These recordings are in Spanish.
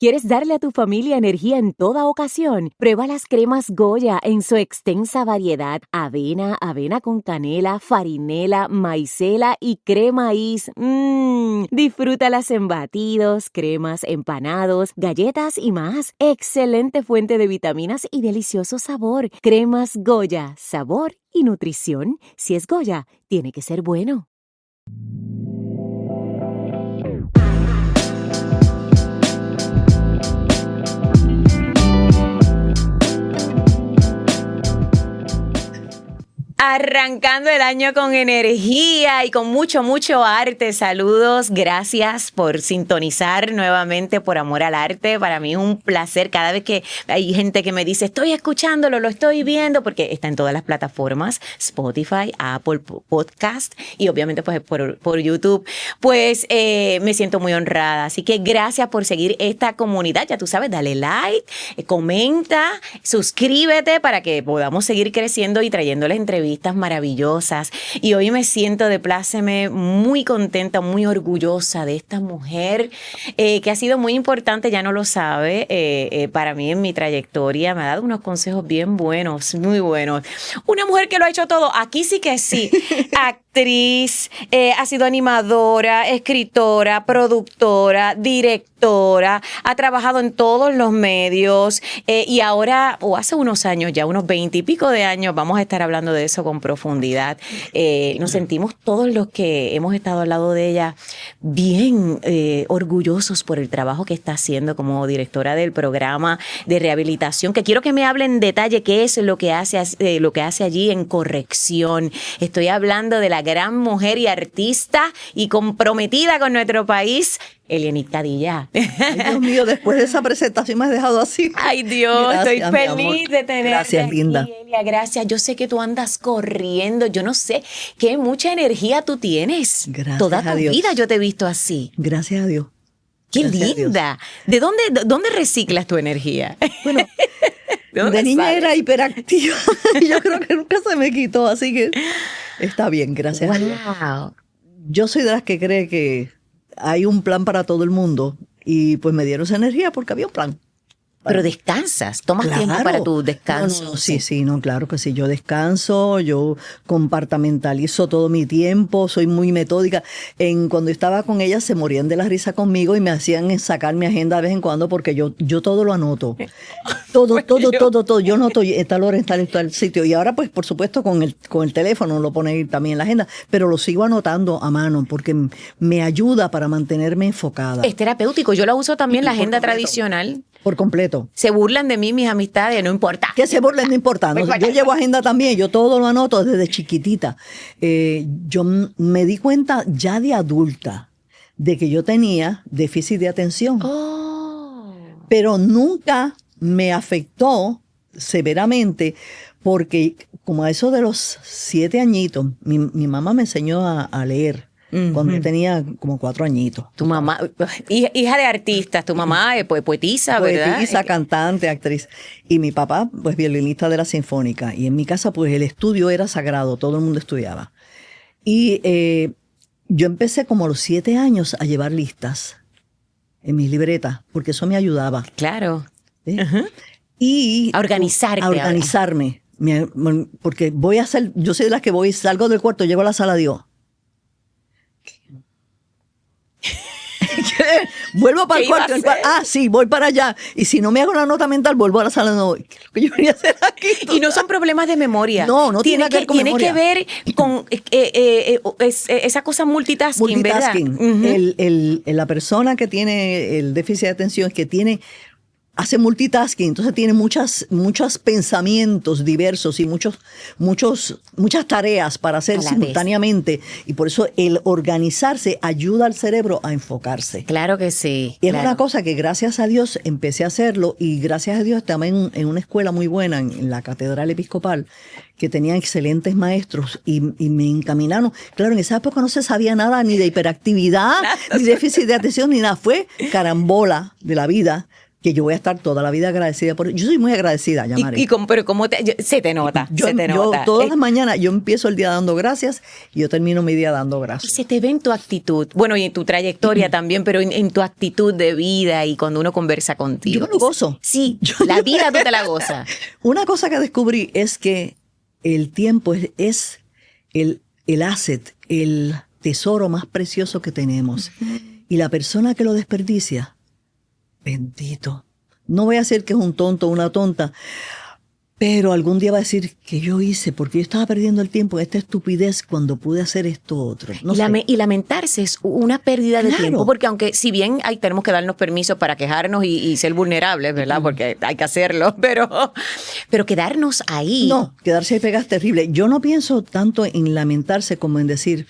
¿Quieres darle a tu familia energía en toda ocasión? Prueba las cremas Goya en su extensa variedad. Avena, avena con canela, farinela, maicela y crema maíz. Disfrútalas en batidos, cremas, empanados, galletas y más. Excelente fuente de vitaminas y delicioso sabor. Cremas Goya, sabor y nutrición. Si es Goya, tiene que ser bueno. Arrancando el año con energía y con mucho, mucho arte. Saludos, gracias por sintonizar nuevamente por Amor al Arte. Para mí es un placer cada vez que hay gente que me dice, estoy escuchándolo, lo estoy viendo, porque está en todas las plataformas, Spotify, Apple Podcast y obviamente pues por YouTube. Pues me siento muy honrada. Así que gracias por seguir esta comunidad. Ya tú sabes, dale like, comenta, suscríbete para que podamos seguir creciendo y trayéndoles entrevistas maravillosas. Y hoy me siento de pláceme muy contenta, muy orgullosa de esta mujer que ha sido muy importante, ya no lo sabe, para mí en mi trayectoria. Me ha dado unos consejos bien buenos, muy buenos. Una mujer que lo ha hecho todo, aquí sí que sí. Actriz, ha sido animadora, escritora, productora, directora, ha trabajado en todos los medios y ahora, o hace unos años, ya unos 20 y pico de años, vamos a estar hablando de eso con profundidad. Nos sentimos todos los que hemos estado al lado de ella bien orgullosos por el trabajo que está haciendo como directora del programa de rehabilitación, que quiero que me hable en detalle qué es lo que hace allí en Corrección. Estoy hablando de la gran mujer y artista y comprometida con nuestro país, Elienit Cadilla. Ay, Dios mío, después de esa presentación me has dejado así. Ay, Dios, gracias, estoy feliz de tenerte. Gracias, aquí, linda. Elia, gracias. Yo sé que tú andas corriendo. Yo no sé qué mucha energía tú tienes. Gracias Toda a tu Dios. vida yo te he visto así. Gracias a Dios. Qué Gracias linda. ¿De dónde reciclas tu energía? Bueno, de niña era hiperactiva. Yo creo que nunca se me quitó, así que está bien, gracias a Dios. Wow. Yo soy de las que cree que hay un plan para todo el mundo y pues me dieron esa energía porque había un plan. Pero descansas, tomas tiempo para tu descanso. No, sí, claro que sí. Yo descanso, yo compartamentalizo todo mi tiempo, soy muy metódica. Cuando estaba con ellas se morían de la risa conmigo y me hacían sacar mi agenda de vez en cuando porque yo todo lo anoto. Todo. Yo noto tal hora en tal sitio. Y ahora pues por supuesto con el teléfono lo pone también en la agenda, pero lo sigo anotando a mano porque me ayuda para mantenerme enfocada. Es terapéutico. Yo lo uso también, la agenda tradicional. Por completo. Se burlan de mí mis amistades, no importa. Que se burlen, no importa. No, yo llevo agenda también, yo todo lo anoto desde chiquitita. Yo me di cuenta ya de adulta de que yo tenía déficit de atención. Oh. Pero nunca me afectó severamente porque como a eso de los 7 añitos, mi mamá me enseñó a leer. Cuando yo tenía como 4 añitos. Tu mamá, hija de artistas, tu mamá es poetisa, ¿verdad? Poetisa, cantante, actriz. Y mi papá, pues violinista de la Sinfónica. Y en mi casa, pues el estudio era sagrado, todo el mundo estudiaba. Y yo empecé como a los 7 años a llevar listas en mis libretas, porque eso me ayudaba. Claro. ¿Sí? Y a organizarte. A organizarme. Porque yo soy de las que salgo del cuarto, llego a la sala, digo, vuelvo para el cuarto. Sí, voy para allá. Y si no me hago una nota mental, vuelvo a la sala. No, ¿qué es lo que yo venía a hacer aquí? Y no son problemas de memoria. No tiene que ver con memoria. Tiene que ver con esa cosa multitasking, ¿verdad? La persona que tiene el déficit de atención es que hace multitasking, entonces tiene muchos pensamientos diversos y muchas tareas para hacer simultáneamente. Y por eso el organizarse ayuda al cerebro a enfocarse. Claro que sí. Y es una cosa que gracias a Dios empecé a hacerlo y gracias a Dios también en una escuela muy buena, en la Catedral Episcopal, que tenían excelentes maestros y me encaminaron. Claro, en esa época no se sabía nada ni de hiperactividad, ni déficit de atención, ni nada. Fue carambola de la vida. que yo voy a estar toda la vida agradecida por. Yo soy muy agradecida, Yamari. Pero ¿cómo se te nota? Se te Yo nota. todas las mañanas yo empiezo el día dando gracias y yo termino mi día dando Y gracias. se te ve en tu actitud, bueno, y en tu trayectoria también, pero en tu actitud de vida y cuando uno conversa contigo. Yo me lo gozo. Sí, la vida tú te la gozas. Una cosa que descubrí es que el tiempo es el asset, el tesoro más precioso que tenemos. Y la persona que lo desperdicia, bendito. No voy a decir que es un tonto o una tonta, pero algún día va a decir que yo hice, porque yo estaba perdiendo el tiempo en esta estupidez cuando pude hacer esto otro. No sé. Y lamentarse es una pérdida de Claro. tiempo, porque aunque si bien tenemos que darnos permiso para quejarnos y ser vulnerables, ¿verdad? Porque hay que hacerlo, pero quedarnos ahí. No, quedarse ahí pegado es terrible. Yo no pienso tanto en lamentarse como en decir,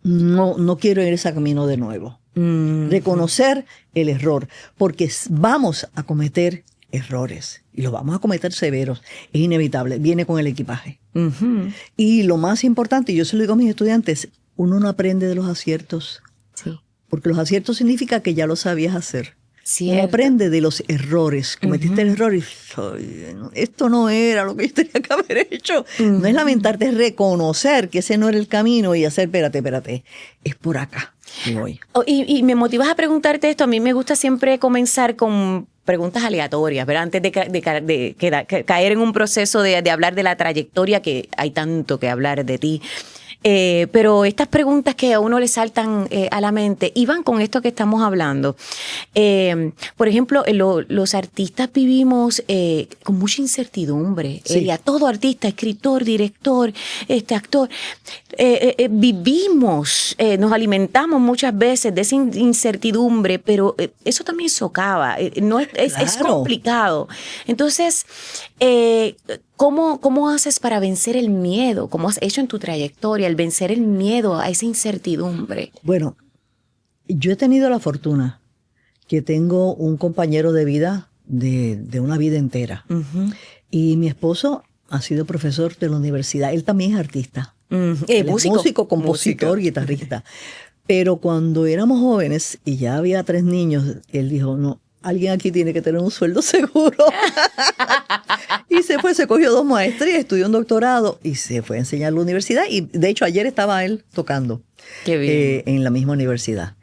no quiero ir ese camino de nuevo. Reconocer el error, porque vamos a cometer errores y los vamos a cometer severos. Es inevitable, viene con el equipaje. Ujú. Y lo más importante, y yo se lo digo a mis estudiantes, uno no aprende de los aciertos, Sí. porque los aciertos significa que ya lo sabías hacer. Uno Cierto. aprende de los errores. Cometiste el error y "Ay, esto no era lo que yo tenía que haber hecho". No es lamentarte, es reconocer que ese no era el camino y hacer, espérate, es por acá que voy. Y me motivas a preguntarte esto. A mí me gusta siempre comenzar con preguntas aleatorias, ¿verdad? Antes de caer en un proceso de hablar de la trayectoria, que hay tanto que hablar de ti. Pero estas preguntas que a uno le saltan a la mente y van con esto que estamos hablando. Por ejemplo, los artistas vivimos con mucha incertidumbre. Sí. Todo artista, escritor, director, actor, vivimos, nos alimentamos muchas veces de esa incertidumbre, pero eso también socava, no es Claro. complicado. Entonces, ¿cómo haces para vencer el miedo? ¿Cómo has hecho en tu trayectoria el vencer el miedo a esa incertidumbre? Bueno, yo he tenido la fortuna que tengo un compañero de vida de una vida entera. Ujú. Y mi esposo ha sido profesor de la universidad. Él también es artista. Él es músico, compositor, guitarrista. Pero cuando éramos jóvenes y ya había 3 niños, él dijo, no, alguien aquí tiene que tener un sueldo seguro. Y se cogió 2 maestrías, estudió un doctorado y se fue a enseñar en la universidad. Y de hecho ayer estaba él tocando Qué bien. en la misma universidad.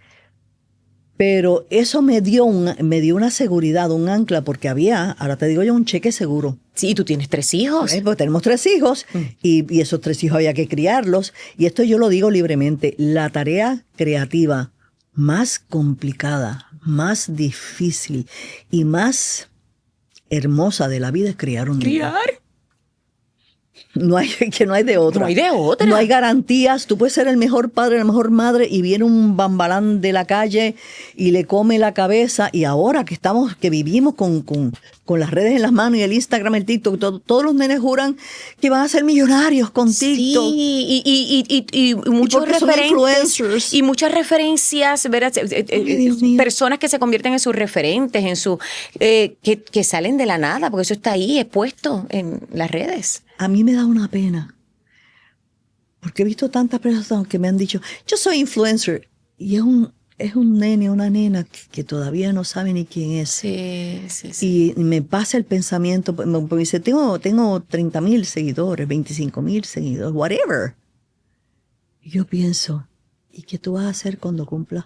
Pero eso me dio una seguridad, un ancla, porque ahora te digo yo, un cheque seguro. Sí, tú tienes 3 hijos. Porque tenemos 3 hijos y esos 3 hijos había que criarlos. Y esto yo lo digo libremente, la tarea creativa más complicada, más difícil y más hermosa de la vida es criar un niño. No hay de otra. No hay de otra. No hay garantías. Tú puedes ser el mejor padre, la mejor madre y viene un bambalán de la calle y le come la cabeza. Y ahora que vivimos con las redes en las manos y el Instagram, el TikTok, todos los nenes juran que van a ser millonarios con TikTok. Sí, y muchos porque son referentes. influencers. Y muchas referencias, ¿verdad? Dios mío. Personas que se convierten en sus referentes, que salen de la nada, porque eso está ahí expuesto en las redes. A mí me da una pena, porque he visto tantas personas que me han dicho, yo soy influencer, y es un nene, una nena que todavía no sabe ni quién es. Sí. Y me pasa el pensamiento, me dice, tengo 30,000 seguidores, 25,000 seguidores, whatever. Y yo pienso, ¿y qué tú vas a hacer cuando cumplas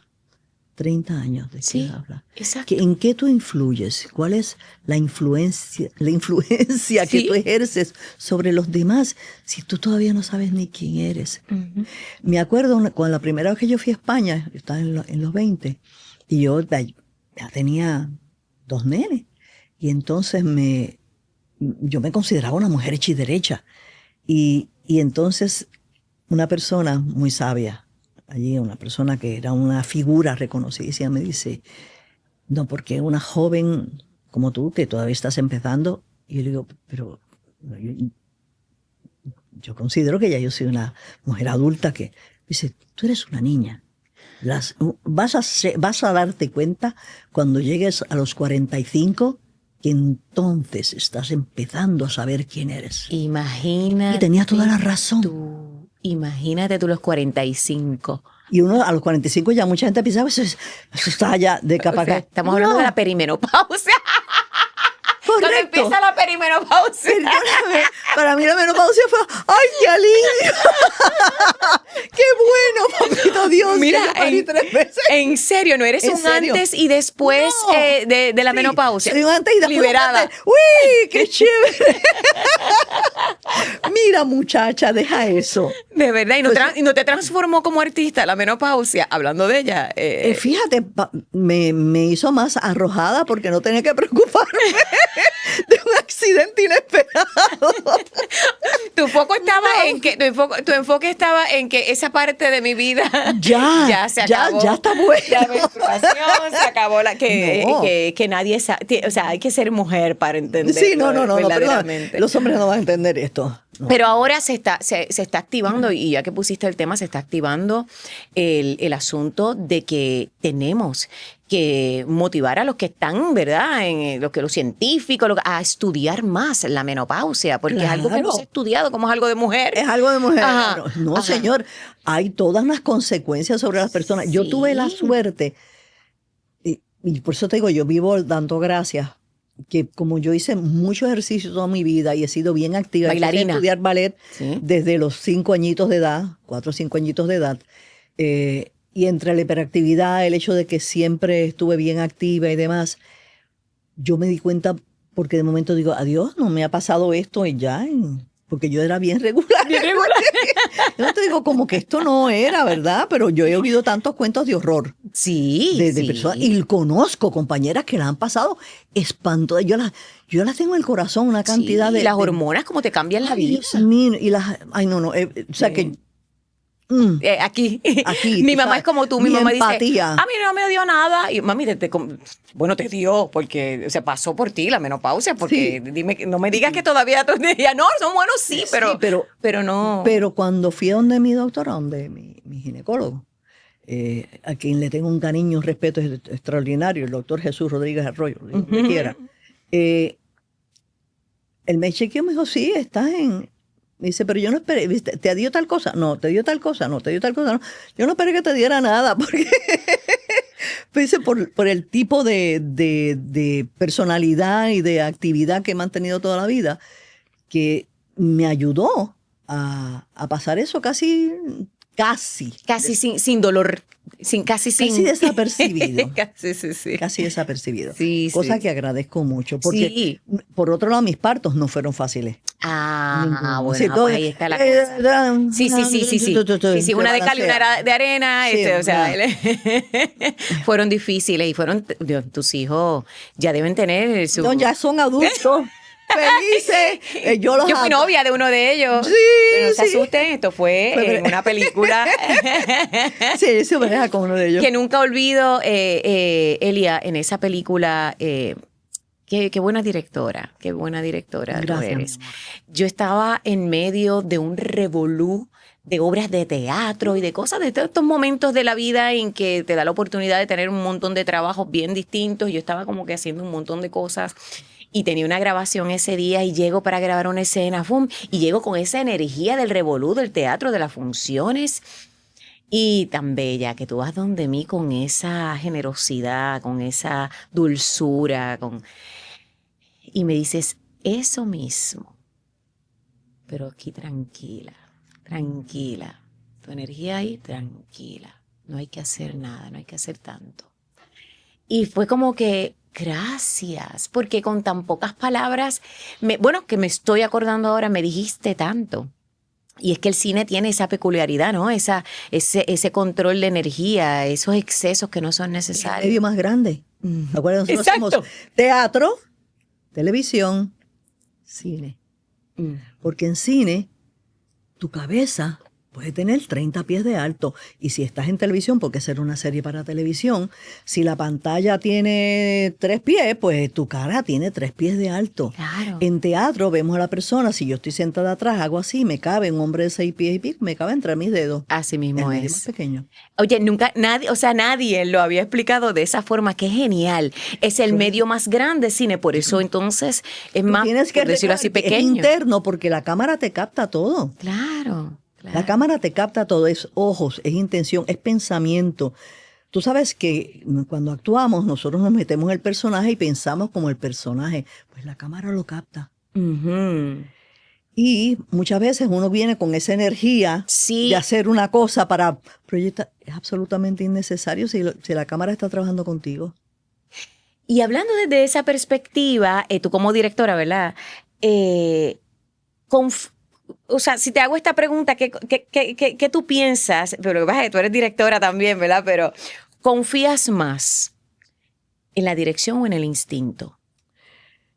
30 años? ¿De Sí, qué hablas? exacto. ¿En qué tú influyes? ¿Cuál es la influencia que Sí. tú ejerces sobre los demás si tú todavía no sabes ni quién eres? Ujú. Me acuerdo cuando la primera vez que yo fui a España, yo estaba en los 20, y yo ya tenía 2 nenes. Y entonces yo me consideraba una mujer hecha y derecha. Y entonces una persona muy sabia, allí una persona que era una figura reconocida, me dice, no, porque una joven como tú, que todavía estás empezando, y yo le digo, pero yo considero que ya yo soy una mujer adulta que, dice, tú eres una niña. Vas a darte cuenta cuando llegues a los 45 que entonces estás empezando a saber quién eres. Imagínate. Y tenía toda la razón. Imagínate tú los 45. Y uno a los 45 ya mucha gente piensa, eso está ya de capa O sea, acá. estamos hablando No, de la perimenopausia. Cuando correcto. empieza la perimenopausia. Perdóname, para mí la menopausia fue, ¡ay, qué alivio! ¡Qué bueno, papito Dios! Mira, que yo parí 3 veces. en serio, ¿no eres ¿En un serio? antes y después No. de la Sí, menopausia? soy un antes y después Liberada. un después. ¡Uy, qué chévere! Mira, muchacha, deja eso. De verdad, Pues, y no te transformó como artista la menopausia, hablando de ella. Fíjate, me hizo más arrojada porque no tenía que preocuparme de un accidente inesperado. Tu foco estaba en que, tu enfoque estaba en que esa parte de mi vida Ya se acabó. ya está bueno. La menstruación se acabó, No. que nadie sabe, o sea, hay que ser mujer para entender. Sí, no, perdón. Verdaderamente. Los hombres no van a entender esto. No. Pero ahora se está activando, y ya que pusiste el tema, se está activando el asunto de que tenemos que motivar a los que están, ¿verdad? En los científicos, a estudiar más la menopausia, porque es algo que no se ha estudiado, como es algo de mujer. Es algo de mujer. Ajá, No, ajá. señor. Hay todas las consecuencias sobre las personas. Yo Sí. tuve la suerte, y por eso te digo, yo vivo dando gracias, que como yo hice mucho ejercicio toda mi vida y he sido bien activa, empecé Bailarina. a estudiar ballet Sí. desde los 5 añitos de edad, 4 o 5 añitos de edad, y entre la hiperactividad, el hecho de que siempre estuve bien activa y demás, yo me di cuenta, porque de momento digo, adiós, no me ha pasado esto y ya, porque yo era bien regular. Bien regular. Yo te digo como que esto no era, ¿verdad? Pero yo he oído tantos cuentos de horror Sí, de sí. personas, y conozco compañeras que las han pasado espantosas. Yo las tengo en el corazón, una cantidad Sí, de... las hormonas como te cambian la Ay, vida. Dios mío, y las... Ay, no, o sea que... Aquí, Aquí, mi tú mamá sabes, es como tú, mi mi mamá dice, empatía. a mí no me dio nada, y mami, bueno, te dio, porque se pasó por ti la menopausia, porque dime, no me digas que todavía tú decías, no, son buenos, sí, pero no. Pero cuando fui a donde mi doctora, donde mi ginecólogo, a quien le tengo un cariño, un respeto extraordinario, el doctor Jesús Rodríguez Arroyo, donde quiera, él me chequeó y me dijo, sí, estás en... Me dice, pero yo no esperé, ¿viste? ¿Te dio tal cosa? No, ¿te dio tal cosa? No, ¿te dio tal cosa? No. Yo no esperé que te diera nada, porque dice, por el tipo de personalidad y de actividad que he mantenido toda la vida, que me ayudó a pasar eso casi Sin dolor, casi desapercibido. sí. Casi desapercibido. Sí, Cosa sí. que agradezco mucho, porque Sí. por otro lado mis partos no fueron fáciles. Ah, bueno, Sí, pues ahí está la cosa. Sí, Sí, una de cal y una de arena, Sí, o sea, fueron difíciles y Dios, tus hijos ya deben tener su... No, ya son adultos, felices. Yo fui novia de uno de ellos. Sí, Pero no se sí. asusten, esto fue en una película Sí, se pareja con uno de ellos. que nunca olvido, Elia, en esa película. Qué buena directora tú Gracias, eres. mi amor. Yo estaba en medio de un revolú de obras de teatro y de cosas, de estos momentos de la vida en que te da la oportunidad de tener un montón de trabajos bien distintos. Yo estaba como que haciendo un montón de cosas y tenía una grabación ese día y llego para grabar una escena, ¡fum! Y llego con esa energía del revolú, del teatro, de las funciones. Y tan bella que tú vas donde mí con esa generosidad, con esa dulzura, y me dices, eso mismo, pero aquí tranquila, tu energía ahí tranquila, no hay que hacer nada, no hay que hacer tanto. Y fue como que, gracias, porque con tan pocas palabras, que me estoy acordando ahora, me dijiste tanto. Y es que el cine tiene esa peculiaridad, ¿no? Ese control de energía, esos excesos que no son El necesarios. medio más grande. Acuérdense, nosotros Exacto. hacemos teatro, televisión, cine. Porque en cine, tu cabeza puede tener 30 pies de alto. Y si estás en televisión, porque hacer una serie para televisión, si la pantalla tiene 3 pies, pues tu cara tiene 3 pies de alto. Claro. En teatro vemos a la persona, si yo estoy sentada atrás, hago así, me cabe un hombre de 6 pies y pico, me cabe entre mis dedos. Así mismo El medio más es. pequeño. Oye, nadie lo había explicado de esa forma, que genial. Es el medio más grande cine, por eso entonces es más, Tienes que por decirlo así, recordar que es pequeño. interno porque la cámara te capta todo. Claro. Claro. La cámara te capta todo, es ojos, es intención, es pensamiento. Tú sabes que cuando actuamos nosotros nos metemos en el personaje y pensamos como el personaje, pues la cámara lo capta. Ujú. Y muchas veces uno viene con esa energía Sí. de hacer una cosa para proyectar. Es absolutamente innecesario si la cámara está trabajando contigo. Y hablando desde esa perspectiva, tú como directora, ¿verdad? O sea, si te hago esta pregunta, ¿qué tú piensas? Pero lo que pasa es que tú eres directora también, ¿verdad? Pero ¿confías más en la dirección o en el instinto?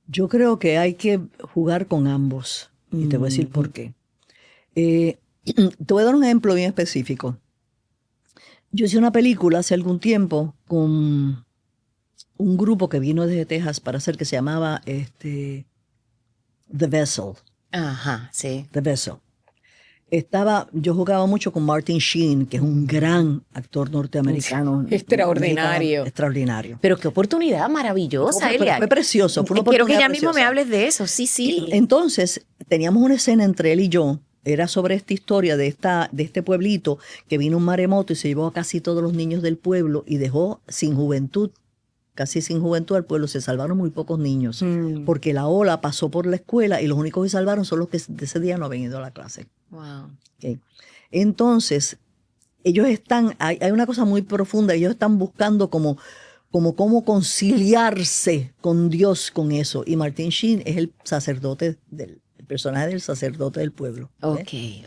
Yo creo que hay que jugar con ambos. Y te voy a decir por qué. Te voy a dar un ejemplo bien específico. Yo hice una película hace algún tiempo con un grupo que vino desde Texas para hacer que se llamaba The Vessel. Ajá, sí. The Vessel. Yo jugaba mucho con Martin Sheen, que es un gran actor norteamericano. Extraordinario. Extraordinario. Pero qué oportunidad maravillosa, Pero Elia. fue precioso. Fue una Quiero que oportunidad ya mismo me preciosa. hables de eso, sí. Entonces, teníamos una escena entre él y yo. Era sobre esta historia de este pueblito que vino un maremoto y se llevó a casi todos los niños del pueblo y dejó casi sin juventud al pueblo. Se salvaron muy pocos niños porque la ola pasó por la escuela y los únicos que salvaron son los que de ese día no habían ido a la clase. Wow. Okay. Entonces, hay una cosa muy profunda, ellos están buscando como cómo conciliarse con Dios con eso. Y Martin Sheen es el sacerdote el personaje del sacerdote del pueblo. Ok. Y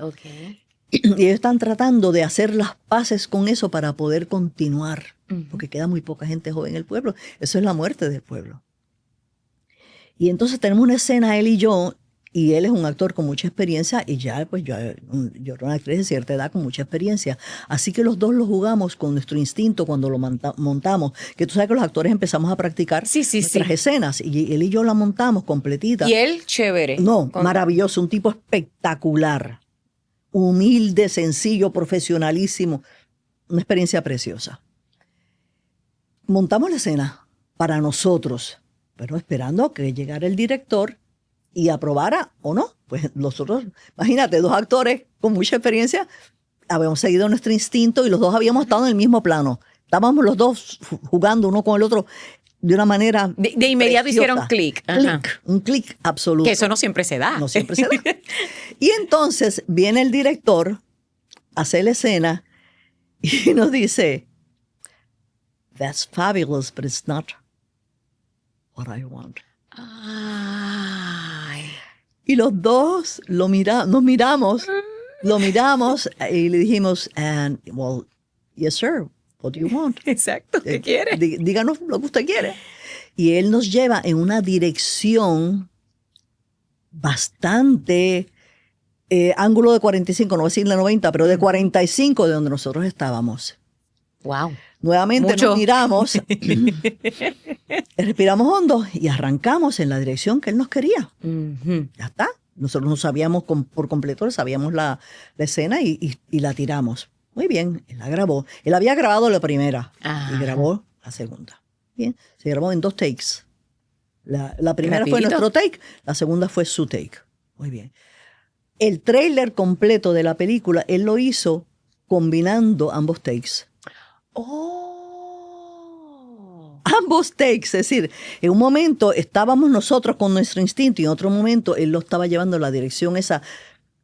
ellos están tratando de hacer las paces con eso para poder continuar, porque queda muy poca gente joven en el pueblo. Eso es la muerte del pueblo. Y entonces tenemos una escena, él y yo, y él es un actor con mucha experiencia, y ya, pues yo era una actriz de cierta edad con mucha experiencia. Así que los dos lo jugamos con nuestro instinto cuando lo montamos, que tú sabes que los actores empezamos a practicar nuestras escenas, y él y yo la montamos completita. Y él, chévere. No, maravilloso, un tipo espectacular, humilde, sencillo, profesionalísimo, una experiencia preciosa. Montamos la escena para nosotros, pero esperando que llegara el director y aprobara o no. Pues nosotros, imagínate, dos actores con mucha experiencia, habíamos seguido nuestro instinto y los dos habíamos estado en el mismo plano. Estábamos los dos jugando uno con el otro de una manera de inmediato preciosa. hicieron clic. Un clic absoluto. Que eso no siempre se da. No siempre se da. Y entonces viene el director, hace la escena y nos dice, "That's fabulous, but it's not what I want." Ay. Y los dos nos miramos y le dijimos, well, yes, sir, what do you want? Exacto, ¿qué quiere? Díganos lo que usted quiere. Y él nos lleva en una dirección bastante ángulo de 45, no voy a decirle 90, pero de 45 de donde nosotros estábamos. Wow. Nuevamente nos miramos, respiramos hondo y arrancamos en la dirección que él nos quería. Ya está. Nosotros no sabíamos por completo, sabíamos la escena y la tiramos. Muy bien, él la grabó. Él había grabado la primera y grabó la segunda. Bien, se grabó en 2 takes. La primera fue nuestro take, la segunda fue su take. Muy bien. El tráiler completo de la película, él lo hizo combinando ambos takes. Ambos takes, es decir, en un momento estábamos nosotros con nuestro instinto y en otro momento él lo estaba llevando en la dirección esa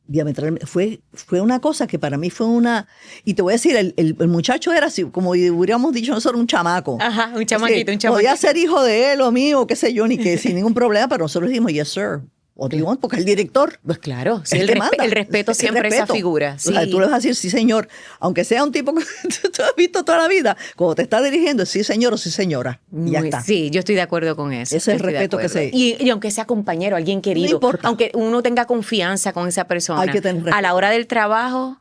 diametralmente. Fue una cosa que para mí fue una... Y te voy a decir, el muchacho era así, como hubiéramos dicho nosotros, un chamaco. Ajá, un chamaquito, un chamaquito. Podía ser hijo de él o mío, qué sé yo, ni que sin ningún problema, pero nosotros dijimos, yes, sir. What do you want? Porque el director. Pues claro, sí, el respeto siempre a esa figura. Sí. O sea, tú le vas a decir, sí, señor, aunque sea un tipo que tú has visto toda la vida, como te está dirigiendo, sí, señor o sí, señora. Y ya está. Sí, yo estoy de acuerdo con eso. Ese es el respeto que se... Y aunque sea compañero, alguien querido, no importa. aunque uno tenga confianza con esa persona, hay que tener respeto. A la hora del trabajo...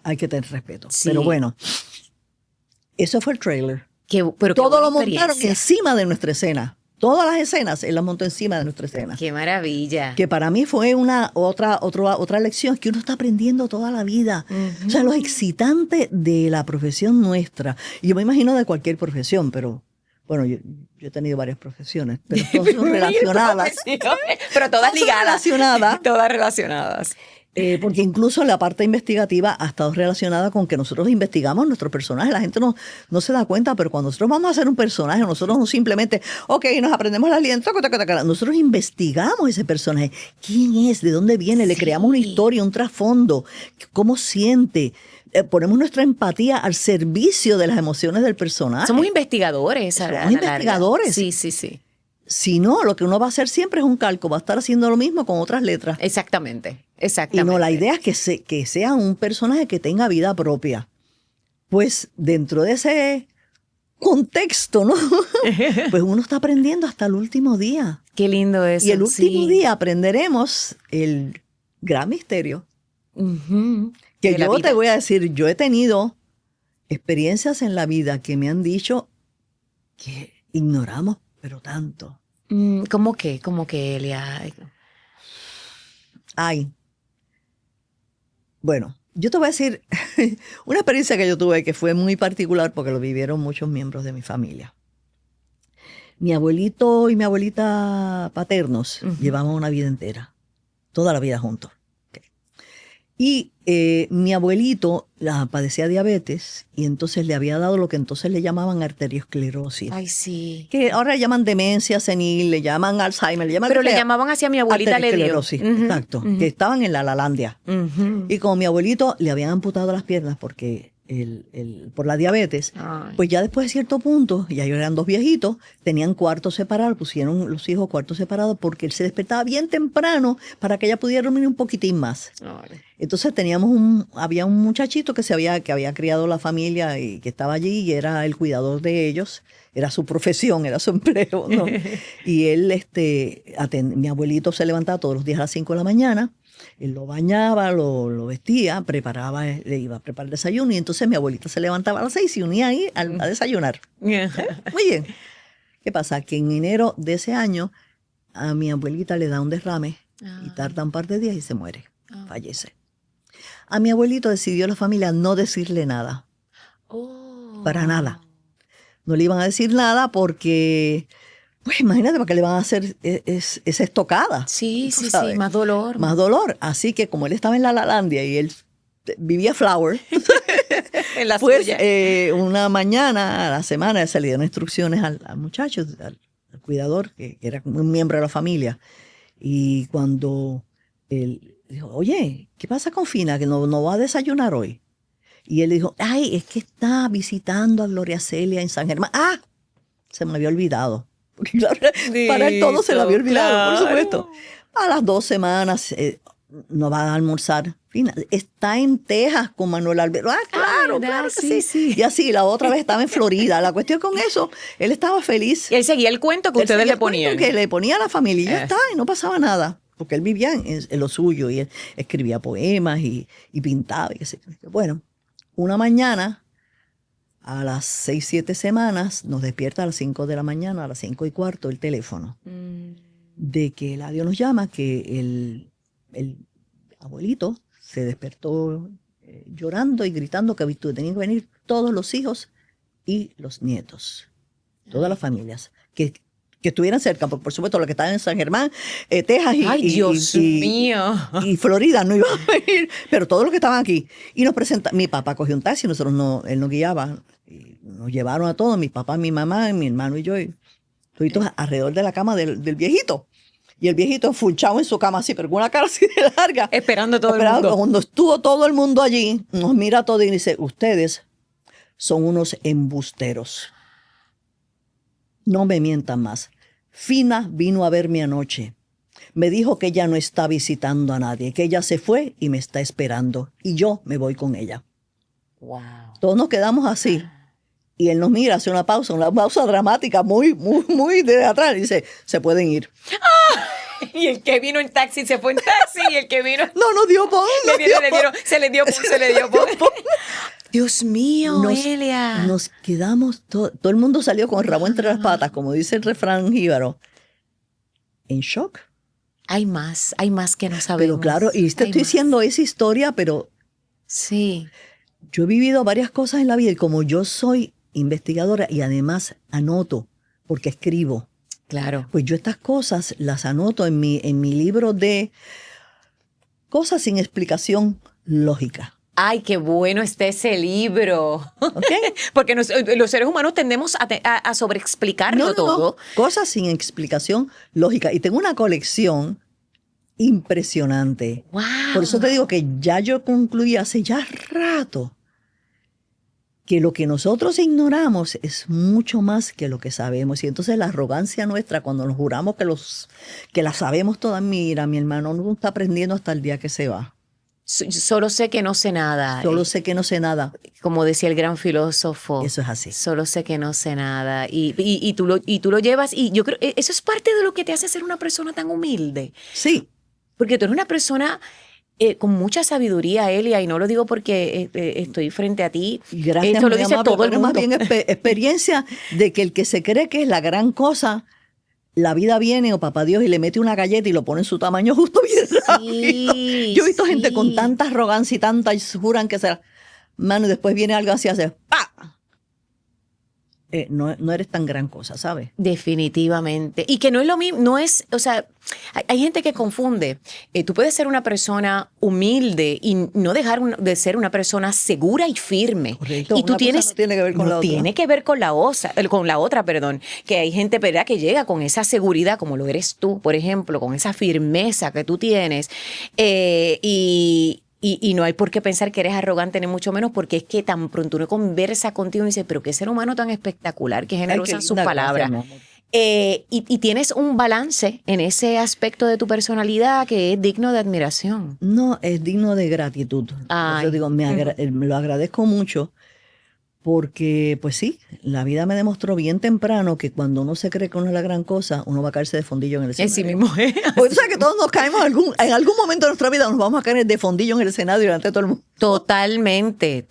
Hay que tener respeto. Sí. Pero bueno, eso fue el trailer. Pero todo lo montaron encima de nuestra escena. Todas las escenas él las montó encima de nuestra escena. ¡Qué maravilla! Que para mí fue otra lección que uno está aprendiendo toda la vida. O sea, lo excitante de la profesión nuestra. Y yo me imagino de cualquier profesión, pero bueno, yo he tenido varias profesiones, pero todas son relacionadas. Pero todas ligadas. Relacionadas. Todas relacionadas. Porque incluso la parte investigativa ha estado relacionada con que nosotros investigamos nuestros personajes. La gente no se da cuenta, pero cuando nosotros vamos a hacer un personaje, nosotros no simplemente, ok, nos aprendemos la línea, nosotros investigamos ese personaje. ¿Quién es? ¿De dónde viene? Le creamos una historia, un trasfondo. ¿Cómo siente? Ponemos nuestra empatía al servicio de las emociones del personaje. Somos investigadores. Somos investigadores. Sí, sí, sí. Si no, lo que uno va a hacer siempre es un calco, va a estar haciendo lo mismo con otras letras. Exactamente, Y exactamente. no, la idea es que sea un personaje que tenga vida propia. Pues dentro de ese contexto, ¿no? Pues uno está aprendiendo hasta el último día. Qué lindo eso. Y el último sí. día aprenderemos el gran misterio. Ujú. Que De la yo vida. te voy a decir, yo he tenido experiencias en la vida que me han dicho que ignoramos, pero tanto. ¿Cómo qué? ¿Cómo que, Elia? Ay. Bueno, yo te voy a decir una experiencia que yo tuve que fue muy particular porque lo vivieron muchos miembros de mi familia. Mi abuelito y mi abuelita paternos llevaban una vida entera, toda la vida juntos. Okay. Y mi abuelito padecía diabetes y entonces le había dado lo que entonces le llamaban arteriosclerosis. Ay, sí. Que ahora le llaman demencia senil, le llaman Alzheimer, le llaman... Pero le llamaban así a mi abuelita, le dio. Arteriosclerosis, exacto. Que estaban en la Lalandia. Y como mi abuelito le habían amputado las piernas porque por la diabetes, Ay. pues ya después de cierto punto, ya ellos eran dos viejitos, tenían cuartos separados, pusieron los hijos cuartos separados porque él se despertaba bien temprano para que ella pudiera dormir un poquitín más. Ay. Entonces había un muchachito que había criado la familia y que estaba allí y era el cuidador de ellos, era su profesión, era su empleo, ¿no? Y él, mi abuelito se levantaba todos los días a las 5 de la mañana, él lo bañaba, lo vestía, le iba a preparar el desayuno y entonces mi abuelita se levantaba a las 6 y unía ahí a desayunar. Muy bien. ¿Qué pasa? Que en enero de ese año a mi abuelita le da un derrame y tarda un par de días y se muere, fallece. A mi abuelito decidió la familia no decirle nada, para nada. No le iban a decir nada porque, pues imagínate, para qué le van a hacer esa estocada. Sí, tú sí, sabes. sí, más dolor. Más dolor. Así que como él estaba en la Lalandia y él vivía Flower, En la pues suya. una mañana a la semana se le dieron instrucciones al muchacho, al cuidador, que era un miembro de la familia. Y cuando él dijo, oye, ¿qué pasa con Fina? Que no va a desayunar hoy. Y él dijo, ay, es que está visitando a Gloria Celia en San Germán. ¡Ah! Se me había olvidado. Porque claro, para él todo se le había olvidado, Claro. por supuesto. A las 2 semanas no va a almorzar. Fina, está en Texas con Manuel Alberto. Ah, claro, ¿verdad? claro que Sí, sí. sí. Y así, la otra vez estaba en Florida. La cuestión con eso, él estaba feliz. Y él seguía el cuento que Él ustedes seguía le el cuento ponían. que le ponía a la familia y ya Eso. está, y no pasaba nada. Porque él vivía en lo suyo y él escribía poemas y pintaba. Y qué sé yo. Bueno, una mañana, a las 6, 7 semanas, nos despierta a las 5 de la mañana, a las 5:15, el teléfono de que Eladio nos llama, que el abuelito se despertó llorando y gritando que tenían que venir todos los hijos y los nietos, todas las familias, que estuvieran cerca, porque por supuesto los que estaban en San Germán, Texas Ay, Dios mío. y Florida no iban a venir, pero todos los que estaban aquí. Y nos presenta, mi papá cogió un taxi, él nos guiaba, y nos llevaron a todos, mi papá, mi mamá, mi hermano y yo, y todos alrededor de la cama del viejito. Y el viejito enfunchado en su cama así, pero con una cara así de larga. Esperando todo el mundo. Cuando estuvo todo el mundo allí, nos mira todo y dice, ustedes son unos embusteros. No me mientan más. Fina vino a verme anoche. Me dijo que ella no está visitando a nadie, que ella se fue y me está esperando. Y yo me voy con ella. Wow. Todos nos quedamos así. Y él nos mira, hace una pausa dramática, muy, muy, muy de atrás. Y dice, se pueden ir. Y el que vino en taxi se fue en taxi y el que vino No, nos dio pon. se le dio pon. Dios mío, Elia. Nos quedamos, todo el mundo salió con el rabo entre las patas, como dice el refrán jíbaro, en shock. Hay más que no sabemos. Pero claro, y te estoy diciendo esa historia, pero sí, yo he vivido varias cosas en la vida y como yo soy investigadora y además anoto, porque escribo, claro. pues yo estas cosas las anoto en mi libro de cosas sin explicación lógica. Ay, qué bueno está ese libro. ¿Ok? Porque los seres humanos tendemos a sobreexplicarlo todo. Cosas sin explicación lógica. Y tengo una colección impresionante. Wow. Por eso te digo que ya yo concluí hace ya rato que lo que nosotros ignoramos es mucho más que lo que sabemos. Y entonces la arrogancia nuestra, cuando nos juramos que la sabemos todas, mira, mi hermano no está aprendiendo hasta el día que se va. Solo sé que no sé nada. Solo sé que no sé nada. Como decía el gran filósofo. Eso es así. Solo sé que no sé nada. Y tú lo llevas. Y yo creo eso es parte de lo que te hace ser una persona tan humilde. Sí. Porque tú eres una persona con mucha sabiduría, Elia, y no lo digo porque estoy frente a ti. Gracias, esto lo dice amable, todo el mundo. más bien experiencia de que el que se cree que es la gran cosa, la vida viene o papá Dios y le mete una galleta y lo pone en su tamaño justo bien rápido. Yo he visto gente con tanta arrogancia y tanta, y juran que será, mano, y después viene algo así, hace ¡pa! No eres tan gran cosa, ¿sabes? Definitivamente. Y que no es lo mismo, no es, o sea, hay gente que confunde. Tú puedes ser una persona humilde y no dejar de ser una persona segura y firme. Correcto. Y tú Una tienes, cosa no tiene que ver con la otra. tiene que ver con la otra, perdón. Que hay gente, ¿verdad?, que llega con esa seguridad, como lo eres tú, por ejemplo, con esa firmeza que tú tienes. Y no hay por qué pensar que eres arrogante, ni mucho menos, porque es que tan pronto uno conversa contigo y dice, pero qué ser humano tan espectacular, qué generosa en sus palabras. Y tienes un balance en ese aspecto de tu personalidad que es digno de admiración. No, es digno de gratitud. Yo digo, me lo agradezco mucho porque, pues sí, la vida me demostró bien temprano que cuando uno se cree que uno es la gran cosa, uno va a caerse de fondillo en el escenario. Sí mismo es. Porque tú sabes que todos nos caemos en algún momento de nuestra vida, nos vamos a caer de fondillo en el escenario delante de todo el mundo. Totalmente,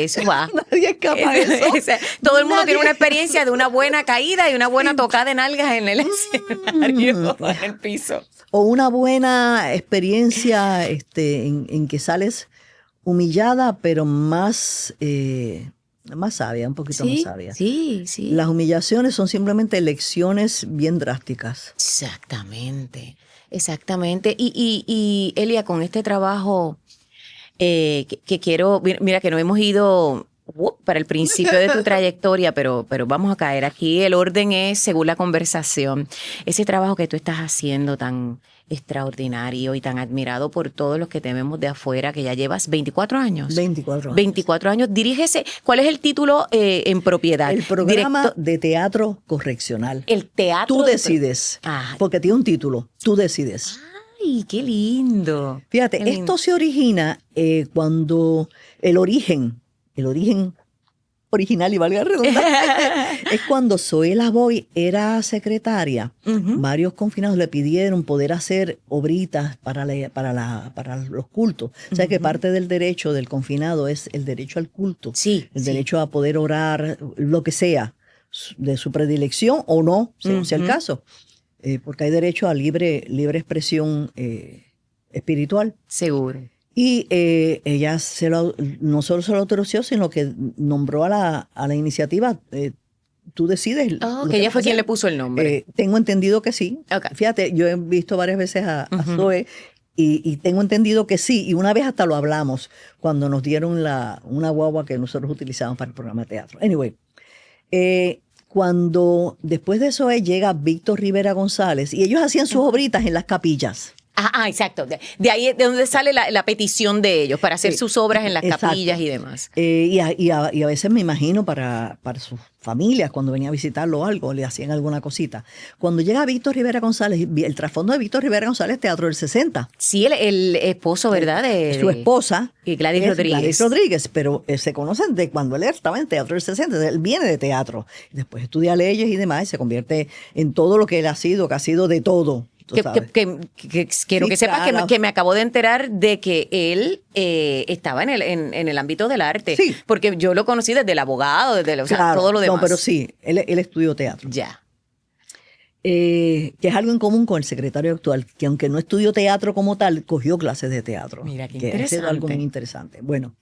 eso va. Nadie escapa de eso. Todo el mundo tiene una experiencia de una buena caída y una buena tocada de nalgas en el escenario, en el piso. O una buena experiencia en que sales humillada, pero más sabia, un poquito más sabia. Sí. Las humillaciones son simplemente lecciones bien drásticas. Exactamente. Y Elia, con este trabajo que quiero, mira que no hemos ido para el principio de tu trayectoria, pero vamos a caer aquí. El orden es según la conversación. Ese trabajo que tú estás haciendo tan extraordinario y tan admirado por todos los que te vemos de afuera, que ya llevas 24 años. 24 años. 24 años. Dirígese, ¿cuál es el título en propiedad? El programa de teatro correccional. El teatro. Tú decides, porque tiene un título, tú decides. ¡Ay, qué lindo! Fíjate, qué lindo. Esto se origina cuando el origen original, y valga la redundancia, es cuando Zoela Boy era secretaria. Varios confinados le pidieron poder hacer obritas para los cultos. O sea que parte del derecho del confinado es el derecho al culto. Sí. El derecho a poder orar, lo que sea, de su predilección o no, según sea el caso. Porque hay derecho a libre expresión espiritual. Seguro. Y ella no solo se lo autorizó, sino que nombró a la iniciativa, tú decides. Que ella fue quien le puso el nombre. Tengo entendido que sí. Okay. Fíjate, yo he visto varias veces a Zoe y tengo entendido que sí. Y una vez hasta lo hablamos cuando nos dieron una guagua que nosotros utilizamos para el programa de teatro. Anyway, cuando después de Zoe llega Víctor Rivera González y ellos hacían sus obritas en las capillas. Exacto. De ahí es de donde sale la petición de ellos para hacer sus obras en las capillas y demás. Y a veces me imagino para sus familias, cuando venía a visitarlo o algo, le hacían alguna cosita. Cuando llega Víctor Rivera González, el trasfondo de Víctor Rivera González, Teatro del 60. Sí, el esposo, ¿verdad? Su esposa. Gladys Rodríguez. Gladys Rodríguez, pero se conocen de cuando él estaba en Teatro del 60. Él viene de teatro. Después estudia leyes y demás y se convierte en todo lo que él ha sido, que ha sido de todo. Quiero que sepas que me acabo de enterar de que él estaba en el ámbito del arte. Sí. Porque yo lo conocí desde el abogado, desde todo lo demás. No, pero sí, él estudió teatro. Ya. Que es algo en común con el secretario actual, que aunque no estudió teatro como tal, cogió clases de teatro. Mira, qué que interesante. Ha sido algo muy interesante. Bueno,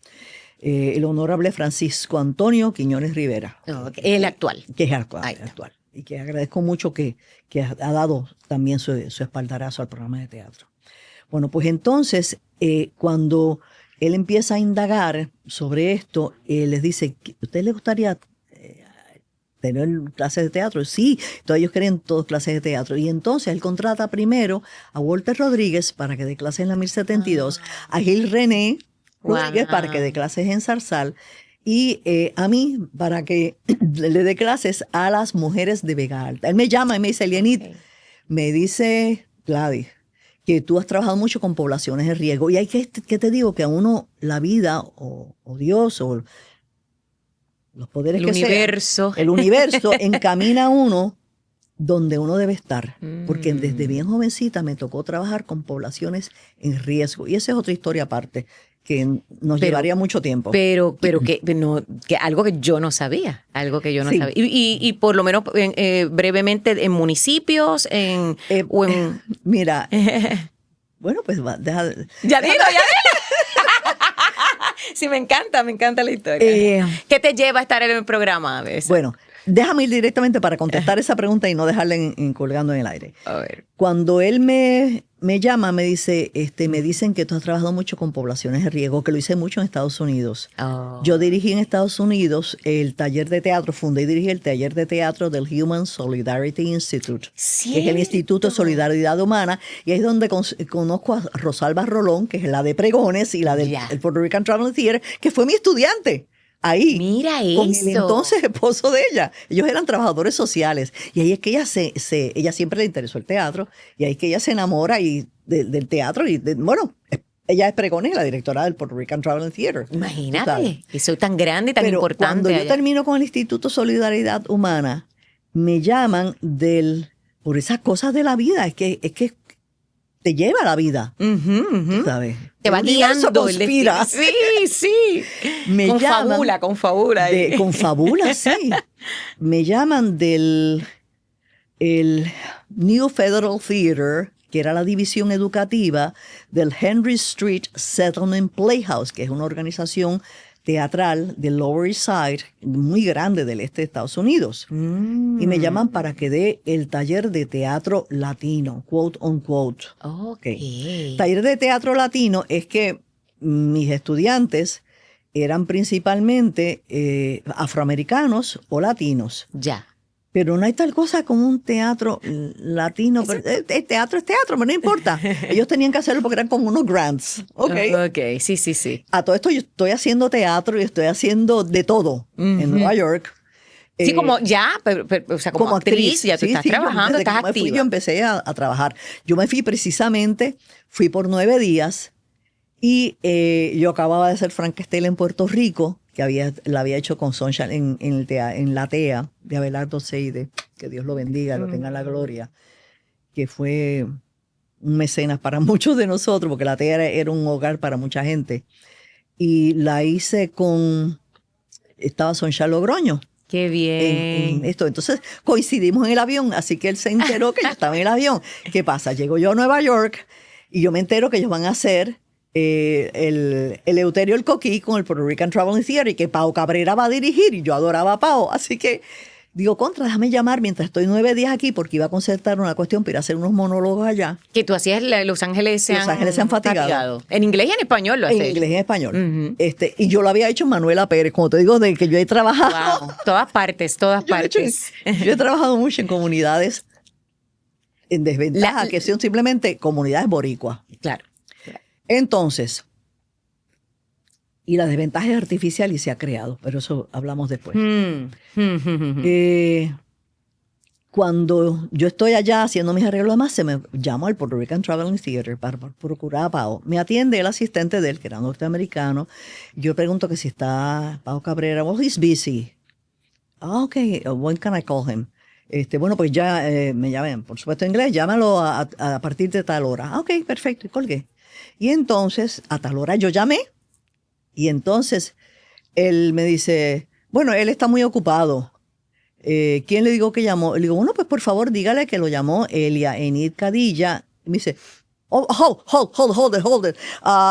el honorable Francisco Antonio Quiñones Rivera. El actual. Que es el actual. Y que agradezco mucho que ha dado también su espaldarazo al programa de teatro. Bueno, pues entonces, cuando él empieza a indagar sobre esto, les dice, ¿a usted le gustaría tener clases de teatro? Sí, todos ellos querían todas clases de teatro. Y entonces él contrata primero a Walter Rodríguez para que dé clases en la 1072, a Gil René Rodríguez para que dé clases en Zarzal, y a mí para que le dé clases a las mujeres de Vega Alta. Él me llama y me dice, Lienit, me dice Gladys, que tú has trabajado mucho con poblaciones de riesgo. Y hay que te digo, que a uno la vida o Dios o los poderes el que universo. Sean, el universo encamina a uno donde uno debe estar. Porque desde bien jovencita me tocó trabajar con poblaciones en riesgo. Y esa es otra historia aparte, que nos llevaría mucho tiempo. Pero que algo que yo no sabía, Sí. sabía. Y por lo menos brevemente en municipios, Mira, bueno, pues deja. Ya dilo. Sí, me encanta la historia. ¿Qué te lleva a estar en el programa a veces? Bueno, déjame ir directamente para contestar esa pregunta y no dejarla colgando en el aire. A ver. Cuando él me llama, me dice, me dicen que tú has trabajado mucho con poblaciones de riesgo, que lo hice mucho en Estados Unidos. Oh. Yo dirigí en Estados Unidos el taller de teatro, fundé y dirigí el taller de teatro del Human Solidarity Institute, que es el Instituto de Solidaridad Humana, y ahí es donde conozco a Rosalba Rolón, que es la de Pregones y la del el Puerto Rican Traveling Theater, que fue mi estudiante. Ahí, mira con eso. el entonces esposo de ella. Ellos eran trabajadores sociales. Y ahí es que ella siempre le interesó el teatro. Y ahí es que ella se enamora del teatro. Bueno, ella es Pregones, la directora del Puerto Rican Traveling Theater. Imagínate, que soy tan grande y tan Pero importante. Cuando yo termino con el Instituto Solidaridad Humana, me llaman por esas cosas de la vida. Es que te lleva a la vida. ¿Sabes? Te va guiando. Conspira. Sí. Me llaman confabula. Confabula, sí. Me llaman del el New Federal Theater, que era la división educativa del Henry Street Settlement Playhouse, que es una organización teatral del Lower East Side, muy grande del este de Estados Unidos. Y me llaman para que dé el taller de teatro latino, quote on quote. Okay. Taller de teatro latino es que mis estudiantes eran principalmente afroamericanos o latinos. Ya. Pero no hay tal cosa como un teatro latino. El teatro es teatro, pero no importa. Ellos tenían que hacerlo porque eran como unos grants. Ok, sí. A todo esto yo estoy haciendo teatro y estoy haciendo de todo en Nueva York. Sí, como ya, o sea, como actriz, ya tú estás trabajando, desde estás que me fui, activa. yo empecé a trabajar. Yo me fui fui por 9 días y yo acababa de hacer Frankenstein en Puerto Rico, que la había hecho con Sunshine en la TEA de Abelardo Seide, que Dios lo bendiga, lo tenga en la gloria, que fue un mecenas para muchos de nosotros, porque la TEA era un hogar para mucha gente. Y la hice estaba Sunshine Logroño. Qué bien. En esto. Entonces coincidimos en el avión, así que él se enteró que yo estaba en el avión. ¿Qué pasa? Llego yo a Nueva York y yo me entero que ellos van a hacer el Eleuterio el Coquí con el Puerto Rican Traveling Theater y que Pao Cabrera va a dirigir y yo adoraba a Pao. Así que digo, déjame llamar mientras estoy 9 días aquí porque iba a concertar una cuestión para ir a hacer unos monólogos allá. Que tú hacías Los Ángeles se han fatigado. En inglés y en español lo haces. En inglés y en español. Y yo lo había hecho en Manuela Pérez, como te digo, de que yo he trabajado. Wow. Todas partes. Yo he trabajado mucho en comunidades en desventaja, que son simplemente comunidades boricuas. Claro. Entonces, y la desventaja es artificial y se ha creado, pero eso hablamos después. Cuando yo estoy allá haciendo mis arreglos, además se me llama al Puerto Rican Traveling Theater para procurar a Pao. Me atiende el asistente de él, que era norteamericano. Yo pregunto que si está Pao Cabrera. Well, he's busy. Okay, when can I call him? Bueno, pues ya me llaman, por supuesto en inglés, llámalo a partir de tal hora. Ok, perfecto, y colgué. Y entonces, a tal hora yo llamé, y entonces él me dice, bueno, él está muy ocupado. ¿Quién le digo que llamó? Le digo, bueno, pues por favor dígale que lo llamó Elia Enid Cadilla. Y me dice, oh, hold it.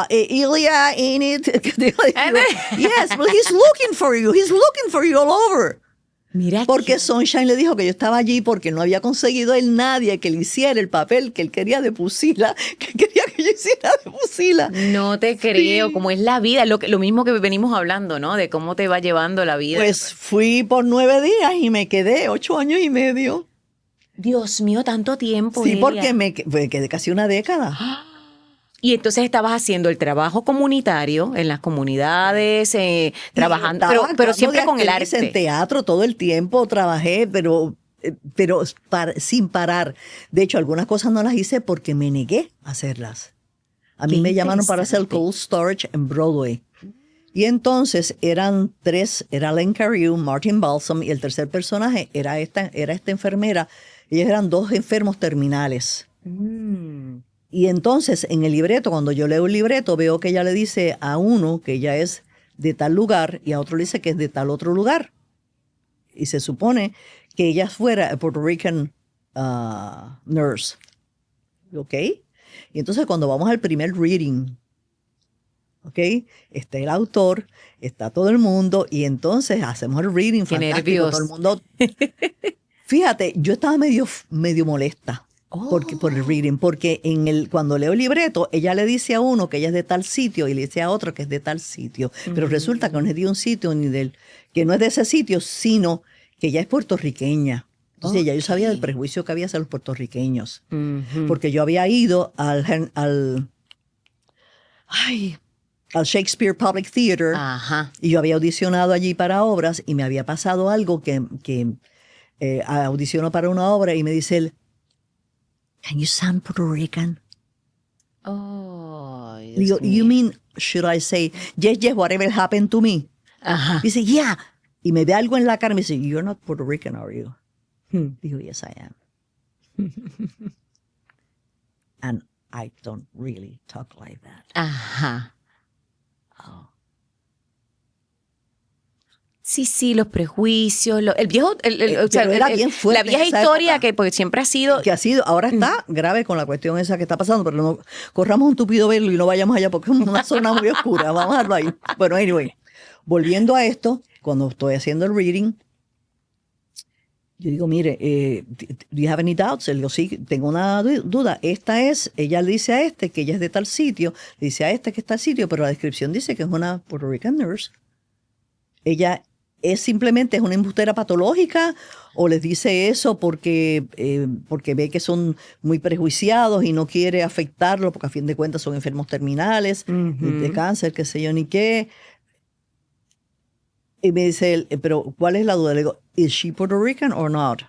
Elia Enid Cadilla. Yes, well, he's looking for you all over. Mira porque Sunshine le dijo que yo estaba allí porque no había conseguido él nadie que le hiciera el papel que él quería de Pusila, que quería que yo hiciera de fusila. No te creo, Sí. como es la vida, lo mismo que venimos hablando, ¿no? De cómo te va llevando la vida. Pues fui por 9 días y me quedé 8 años y medio. Dios mío, tanto tiempo, Sí, Elia. porque me quedé casi una década. Y entonces estabas haciendo el trabajo comunitario en las comunidades, trabajando, Estaba pero actuando siempre de con el actriz arte. en teatro todo el tiempo trabajé, pero sin parar. De hecho, algunas cosas no las hice porque me negué a hacerlas. A mí Qué me llamaron para hacer el interesante. Cold Storage en Broadway. Y entonces eran 3, era Len Cariou, Martin Balsam, y el tercer personaje era esta enfermera. Ellos eran 2 enfermos terminales. Mm. Y entonces en el libreto, cuando yo leo el libreto, veo que ella le dice a uno que ella es de tal lugar y a otro le dice que es de tal otro lugar. Y se supone que ella fuera a Puerto Rican nurse. ¿Ok? Y entonces cuando vamos al primer reading, ¿ok? Está el autor, está todo el mundo y entonces hacemos el reading, Qué fantástico, nervios. todo el mundo. Fíjate, yo estaba medio molesta por el reading, porque cuando leo el libreto, ella le dice a uno que ella es de tal sitio y le dice a otro que es de tal sitio, pero resulta que no es de un sitio que no es de ese sitio, sino que ella es puertorriqueña. Entonces ya yo sabía del prejuicio que había hacia los puertorriqueños, Ujú. porque yo había ido al Shakespeare Public Theater Ajá. y yo había audicionado allí para obras y me había pasado algo que audicionó para una obra y me dice él, "Can you sound Puerto Rican?" Ay, Digo, Dios "You mío. mean, should I say, yes, yes, whatever happened to me?" Ajá. Dice, "Yeah." Y me ve algo en la cara y me dice, "You're not Puerto Rican, are you?" Digo, "Yes, I am." And I don't really talk like that. Ajá. Sí, los prejuicios, el viejo, o sea, Pero era bien fuerte la vieja en esa historia época. que porque siempre ha sido. Que ha sido, ahora está grave con la cuestión esa que está pasando, pero no corramos un tupido velo y no vayamos allá porque es una zona muy oscura. Vamos a dejarlo ahí. Bueno, anyway, volviendo a esto, cuando estoy haciendo el reading, yo digo, mire, ¿do you have any doubts? Le digo, sí, tengo una duda. Ella le dice a este que ella es de tal sitio, le dice a este que es tal sitio, pero la descripción dice que es una Puerto Rican nurse. Ella simplemente es una embustera patológica o les dice eso porque ve que son muy prejuiciados y no quiere afectarlo porque a fin de cuentas son enfermos terminales de cáncer, qué sé yo ni qué. Y me dice él, pero ¿cuál es la duda? Le digo, ¿is she Puerto Rican or not?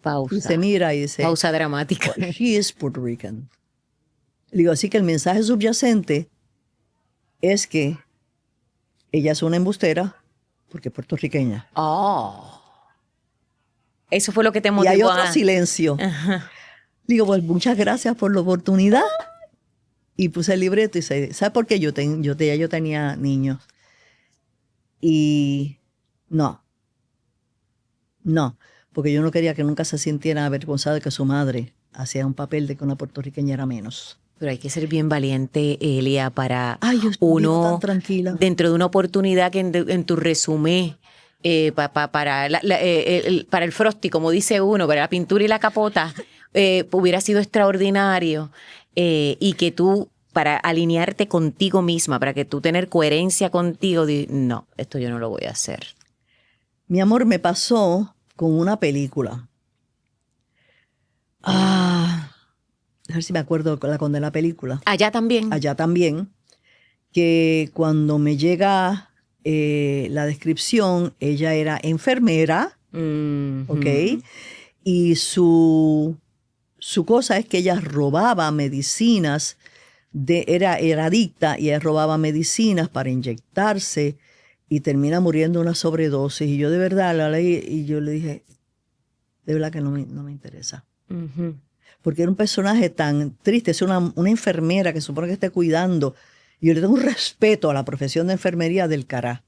Pausa. Y se mira y dice, Pausa dramática. "Well, she is Puerto Rican." Le digo, así que el mensaje subyacente es que ella es una embustera porque es puertorriqueña. Oh. Eso fue lo que te Y motivó hay otro a. silencio. Ajá. Digo, pues muchas gracias por la oportunidad. Y puse el libreto y ¿sabe por qué? Yo tenía niños. Y no, porque yo no quería que nunca se sintiera avergonzada de que su madre hacía un papel de que una puertorriqueña era menos. Pero hay que ser bien valiente, Elia, para Ay, yo vivo uno, tan tranquila. dentro de una oportunidad que en tu resumen, para el Frosty, como dice uno, para la pintura y la capota, hubiera sido extraordinario. Y que tú, para alinearte contigo misma, para que tú tener coherencia contigo, no, esto yo no lo voy a hacer. Mi amor, me pasó con una película. A ver si me acuerdo con la película. Allá también. Allá también, que cuando me llega la descripción, ella era enfermera, ¿ok? Y su cosa es que ella robaba medicinas, era adicta y ella robaba medicinas para inyectarse y termina muriendo de una sobredosis. Y yo de verdad la leí y yo le dije, de verdad que no me interesa. Porque era un personaje tan triste, es una enfermera que supone que esté cuidando. Y yo le tengo un respeto a la profesión de enfermería del cará.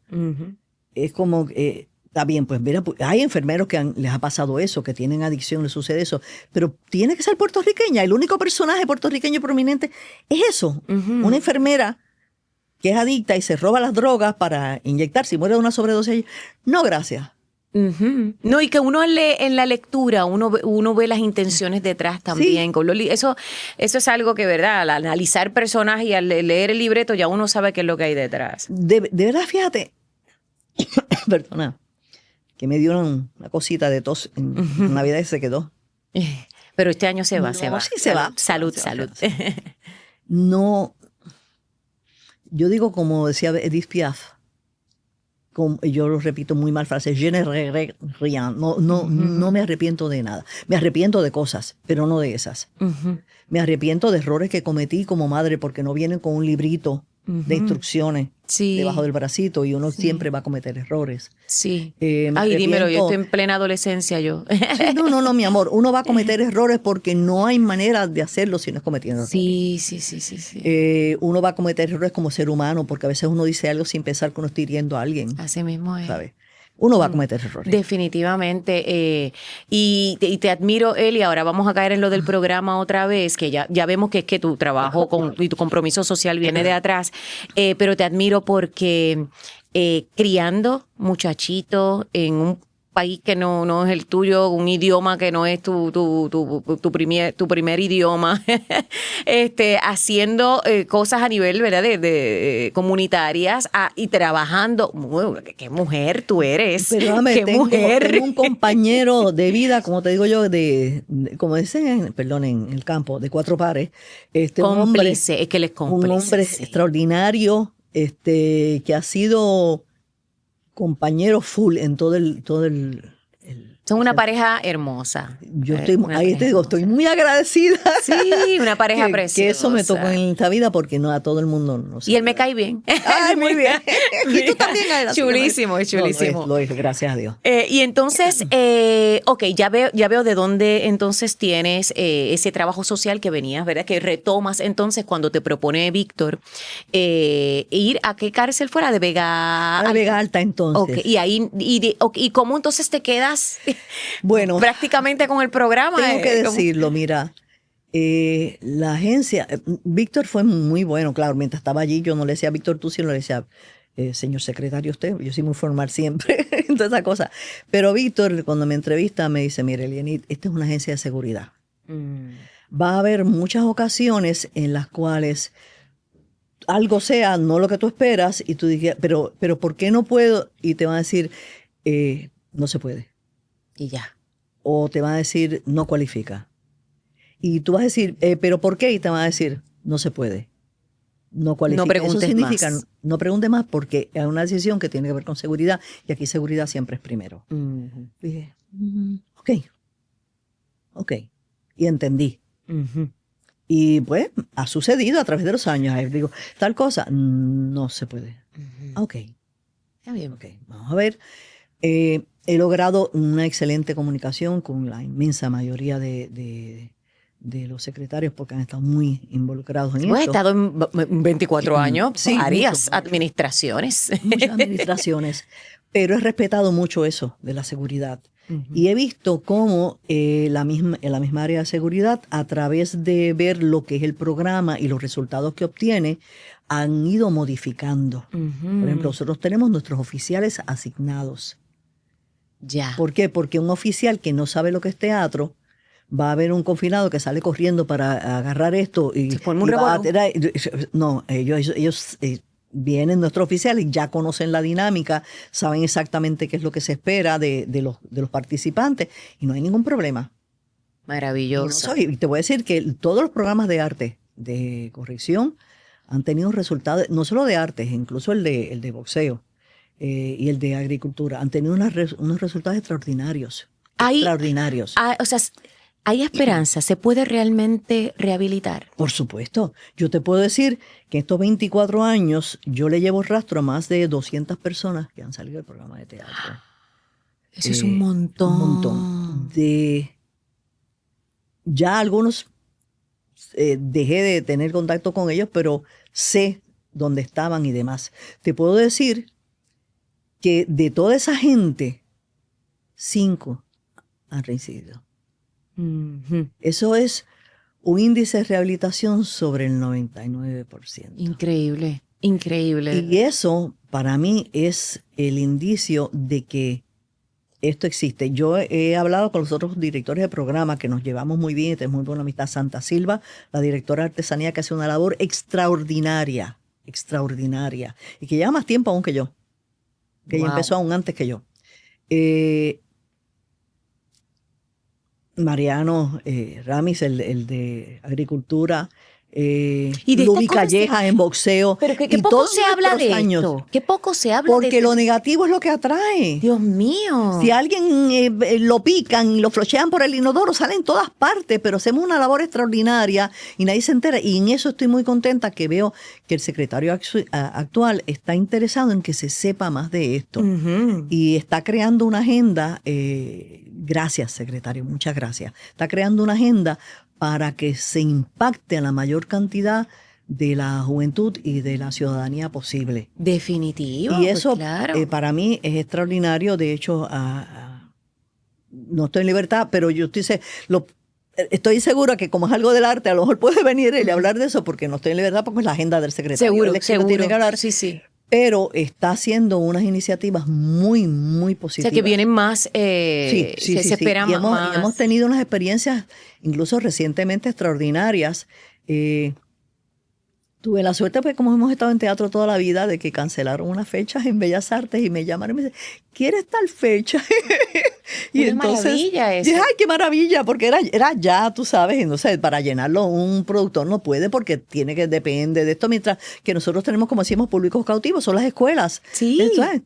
Es como, está bien, pues mira, hay enfermeros que les ha pasado eso, que tienen adicción, les sucede eso, pero tiene que ser puertorriqueña. El único personaje puertorriqueño prominente es eso, una enfermera que es adicta y se roba las drogas para inyectarse y muere de una sobredosis. No, gracias. Ujú. No, y que uno en la lectura, uno ve las intenciones detrás también. Sí. Eso es algo que, ¿verdad? Al analizar personajes y al leer el libreto ya uno sabe qué es lo que hay detrás. De verdad, fíjate, perdona, que me dio una cosita de tos en Navidad y se quedó. Pero este año se va, No, se va. sí, se va. Salud, Se va, salud. se va, se va. No, yo digo como decía Edith Piaf, yo lo repito muy mal frase, je ne regrette rien, no me arrepiento de nada. Me arrepiento de cosas, pero no de esas. Me arrepiento de errores que cometí como madre porque no vienen con un librito de instrucciones debajo del bracito y uno siempre va a cometer errores. Sí. Me Ay, dímelo, yo arrepiento. estoy en plena adolescencia yo. Sí, no, mi amor, uno va a cometer errores porque no hay manera de hacerlo si no es cometiendo errores. Sí. Uno va a cometer errores como ser humano porque a veces uno dice algo sin pensar que uno está hiriendo a alguien. Así mismo es. ¿Sabes? Uno va a cometer errores. Definitivamente. Y te admiro, Eli. Ahora vamos a caer en lo del programa otra vez, que ya vemos que es que tu trabajo y tu compromiso social viene de atrás. Pero te admiro porque criando muchachitos en un país que no es el tuyo, un idioma que no es tu primer idioma, haciendo cosas a nivel, ¿verdad? de comunitarias y trabajando. ¡Qué mujer tú eres! Perdóname, ¡Qué mujer! Tengo un compañero de vida, como te digo yo, como dicen, perdón, en el campo, de 4 pares. Cómplice, es que él es cómplice. Un hombre extraordinario, que ha sido compañero full en todo el Son una pareja hermosa. Yo ahí te digo, estoy muy agradecida. Sí, una pareja preciosa. Que eso me tocó en esta vida porque no a todo el mundo no sé. Y él me cae bien. Ay, muy bien. Y tú también, Aida. Chulísimo, es chulísimo. Lo es, gracias a Dios. Y entonces, ok, ya veo de dónde entonces tienes ese trabajo social que venías, ¿verdad? Que retomas entonces cuando te propone Víctor ir a qué cárcel fuera, de Vega Alta. A Vega Alta, entonces. Ok, y ahí, ¿y cómo entonces te quedas? Bueno, prácticamente con el programa. Tengo que decirlo, mira, la agencia, Víctor fue muy bueno, claro, mientras estaba allí yo no le decía Víctor tú, sino le decía, señor secretario usted, yo soy muy formal siempre, en toda esa cosa. Pero Víctor, cuando me entrevista, me dice, mire, Elianit, esta es una agencia de seguridad. Va a haber muchas ocasiones en las cuales algo sea no lo que tú esperas y tú digas, pero ¿por qué no puedo? Y te van a decir, no se puede. Y ya. O te van a decir, no cualifica. Y tú vas a decir, ¿pero por qué? Y te van a decir, no se puede. No cualifica. No preguntes. Eso significa, más. No pregunte más porque es una decisión que tiene que ver con seguridad y aquí seguridad siempre es primero. Dije, ok. Y entendí. Y pues ha sucedido a través de los años. Ahí digo, tal cosa, no se puede. Ok. Está bien. Ok, vamos a ver. He logrado una excelente comunicación con la inmensa mayoría de los secretarios porque han estado muy involucrados en esto. He estado en 24 años, sí, varias administraciones. Muchas administraciones, pero he respetado mucho eso de la seguridad. Y he visto cómo en la misma área de seguridad, a través de ver lo que es el programa y los resultados que obtiene, han ido modificando. Por ejemplo, nosotros tenemos nuestros oficiales asignados. Ya. ¿Por qué? Porque un oficial que no sabe lo que es teatro va a ver un confinado que sale corriendo para agarrar esto y, se pone un revolú. No, ellos vienen nuestros oficiales y ya conocen la dinámica, saben exactamente qué es lo que se espera de los participantes y no hay ningún problema. Maravilloso. Y te voy a decir que todos los programas de arte, de corrección, han tenido resultados, no solo de arte, incluso el de boxeo. Y el de agricultura, han tenido unos resultados extraordinarios. Extraordinarios. O sea, ¿hay esperanza? ¿Se puede realmente rehabilitar? Por supuesto. Yo te puedo decir que en estos 24 años yo le llevo rastro a más de 200 personas que han salido del programa de teatro. Eso es un montón. Un montón. Ya algunos dejé de tener contacto con ellos, pero sé dónde estaban y demás. Te puedo decir que de toda esa gente, 5 han reincidido. Eso es un índice de rehabilitación sobre el 99%. Increíble, increíble. Y eso para mí es el indicio de que Esto existe. Yo he hablado con los otros directores de programa que nos llevamos muy bien, tenemos muy buena amistad. Santa Silva, la directora de artesanía, que hace una labor extraordinaria, extraordinaria, y que lleva más tiempo aún que yo, que ella empezó aún antes que yo. Mariano Ramis, el de agricultura, y de Lubi Calleja en boxeo. Pero que y poco todos se habla de años, esto. Que poco se habla porque de lo negativo es lo que atrae. Dios mío. Si alguien lo pican, lo flochean por el inodoro, sale en todas partes, pero hacemos una labor extraordinaria y nadie se entera. Y en eso estoy muy contenta que veo que el secretario actual está interesado en que se sepa más de esto. Y está creando una agenda, gracias secretario, muchas gracias, está creando una agenda para que se impacte a la mayor cantidad de la juventud y de la ciudadanía posible. Definitivo. Y eso pues claro. Para mí es extraordinario. De hecho, no estoy en libertad, pero yo estoy segura que como es algo del arte, a lo mejor puede venir él y hablar de eso, porque no estoy en libertad porque es la agenda del secretario. Seguro, seguro. Tiene que hablar. Sí, sí. Pero está haciendo unas iniciativas muy, muy positivas. O sea, que vienen más, se espera y más. hemos tenido unas experiencias, incluso recientemente, extraordinarias. Tuve la suerte, pues como hemos estado en teatro toda la vida, de que cancelaron unas fechas en Bellas Artes y me llamaron y me dicen, ¿quieres tal fecha? Y Una entonces, maravilla eso. dije, ¡ay, qué maravilla! Porque era ya, tú sabes, entonces para llenarlo un productor no puede porque depende de esto, mientras que nosotros tenemos, como decimos, públicos cautivos, son las escuelas. Sí. ¿Sabes?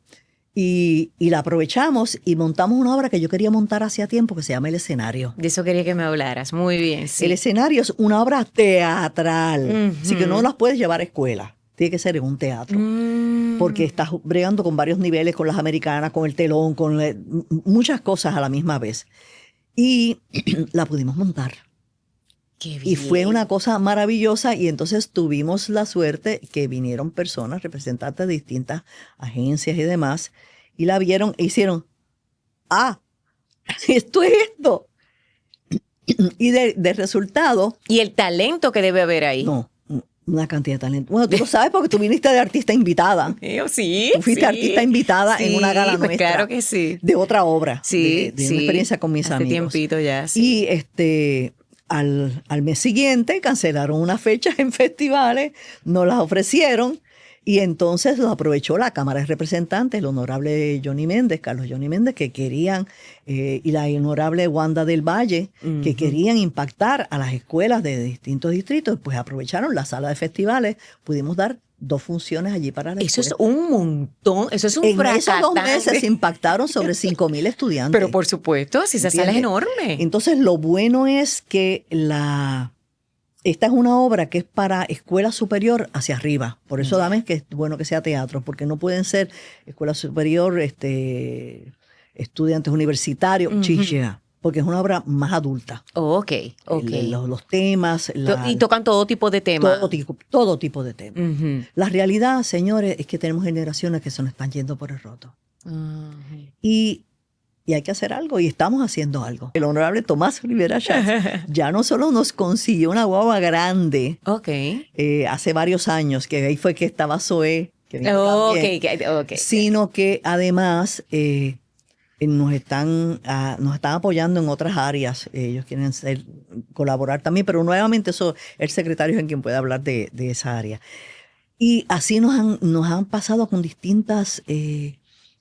Y la aprovechamos y montamos una obra que yo quería montar hacía tiempo que se llama El Escenario. De eso quería que me hablaras. Muy bien, sí. El Escenario es una obra teatral, así que no las puedes llevar a escuela. Tiene que ser en un teatro, porque estás bregando con varios niveles, con las americanas, con el telón, con muchas cosas a la misma vez. Y la pudimos montar. Qué bien. Y fue una cosa maravillosa, y entonces tuvimos la suerte que vinieron personas, representantes de distintas agencias y demás, y la vieron e hicieron, esto es esto. Y de resultado... Y el talento que debe haber ahí. No, una cantidad de talento. Bueno, tú lo sabes porque tú viniste de artista invitada. Sí. Tú fuiste artista invitada en una gala pues nuestra. Claro que sí. De otra obra. Sí, de una experiencia con mis hace amigos. Tiempito ya, sí. Y al mes siguiente cancelaron unas fechas en festivales, nos las ofrecieron, y entonces lo aprovechó la Cámara de Representantes, el honorable Carlos Johnny Méndez, que querían, y la honorable Wanda del Valle, que querían impactar a las escuelas de distintos distritos, pues aprovecharon la sala de festivales, pudimos dar 2 funciones allí para la Eso escuela. es un montón, eso es un En fracatán. esos 2 meses se impactaron sobre 5,000 estudiantes. Pero por supuesto, si esa sala es enorme. Entonces, lo bueno es que esta es una obra que es para escuela superior hacia arriba. Por eso, dame que es bueno que sea teatro, porque no pueden ser escuela superior, estudiantes universitarios, chichea, porque es una obra más adulta. Ok. Los temas. Y tocan todo tipo de temas. Todo tipo de temas. La realidad, señores, es que tenemos generaciones que se nos están yendo por el roto. Y hay que hacer algo, y estamos haciendo algo. El honorable Tomás Rivera Schatz ya no solo nos consiguió una guagua grande hace varios años, que ahí fue que estaba Zoé, que vino también, sino que además nos están apoyando en otras áreas. Ellos quieren colaborar también, pero nuevamente el secretario es en quien puede hablar de esa área. Y así nos han pasado con distintas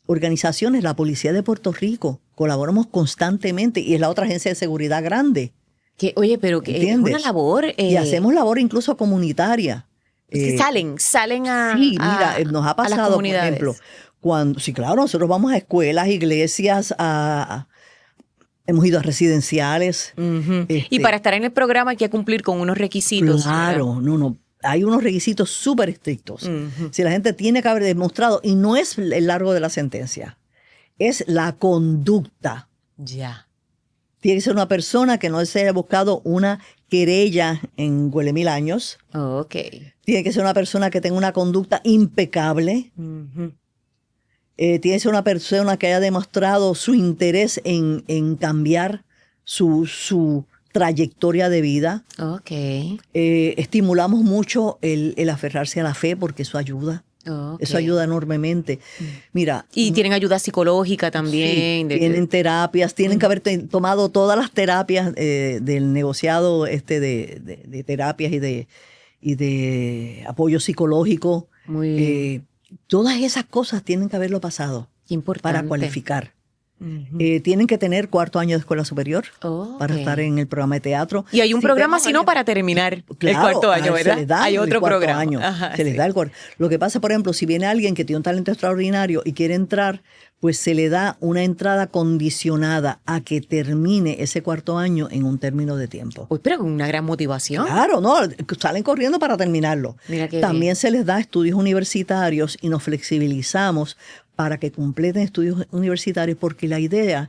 organizaciones. La Policía de Puerto Rico, colaboramos constantemente, y es la otra agencia de seguridad grande. Oye, pero que es una labor. Y hacemos labor incluso comunitaria. Que salen a. Sí, mira, nos ha pasado, por ejemplo, sí, claro, nosotros vamos a escuelas, iglesias, hemos ido a residenciales. Y para estar en el programa hay que cumplir con unos requisitos. Claro, no. Hay unos requisitos súper estrictos. Si la gente tiene que haber demostrado, y no es el largo de la sentencia, es la conducta. Ya. Tiene que ser una persona que no se haya buscado una querella en huele mil años. Tiene que ser una persona que tenga una conducta impecable. Tiene que ser una persona que haya demostrado su interés en cambiar su trayectoria de vida. Ok. Estimulamos mucho el aferrarse a la fe porque eso ayuda. Ok. Eso ayuda enormemente. Mira, Y tienen ayuda psicológica también. sí, tienen terapias, tienen que haber tomado todas las terapias del negociado de terapias y de apoyo psicológico. Muy bien. Todas esas cosas tienen que haberlo pasado Qué importante. para cualificar. Ujú. Tienen que tener 4 años de escuela superior Oh, para ok. estar en el programa de teatro. Y hay un Si programa, vemos sino para terminar el cuarto año, ¿verdad? Se les da Hay el otro cuarto programa. año. Ajá, Se les sí. da Lo que pasa, por ejemplo, si viene alguien que tiene un talento extraordinario y quiere entrar, pues se le da una entrada condicionada a que termine ese cuarto año en un término de tiempo. Uy, pero con una gran motivación. Claro, no, salen corriendo para terminarlo. Mira qué También bien. se les da estudios universitarios y nos flexibilizamos para que completen estudios universitarios, porque la idea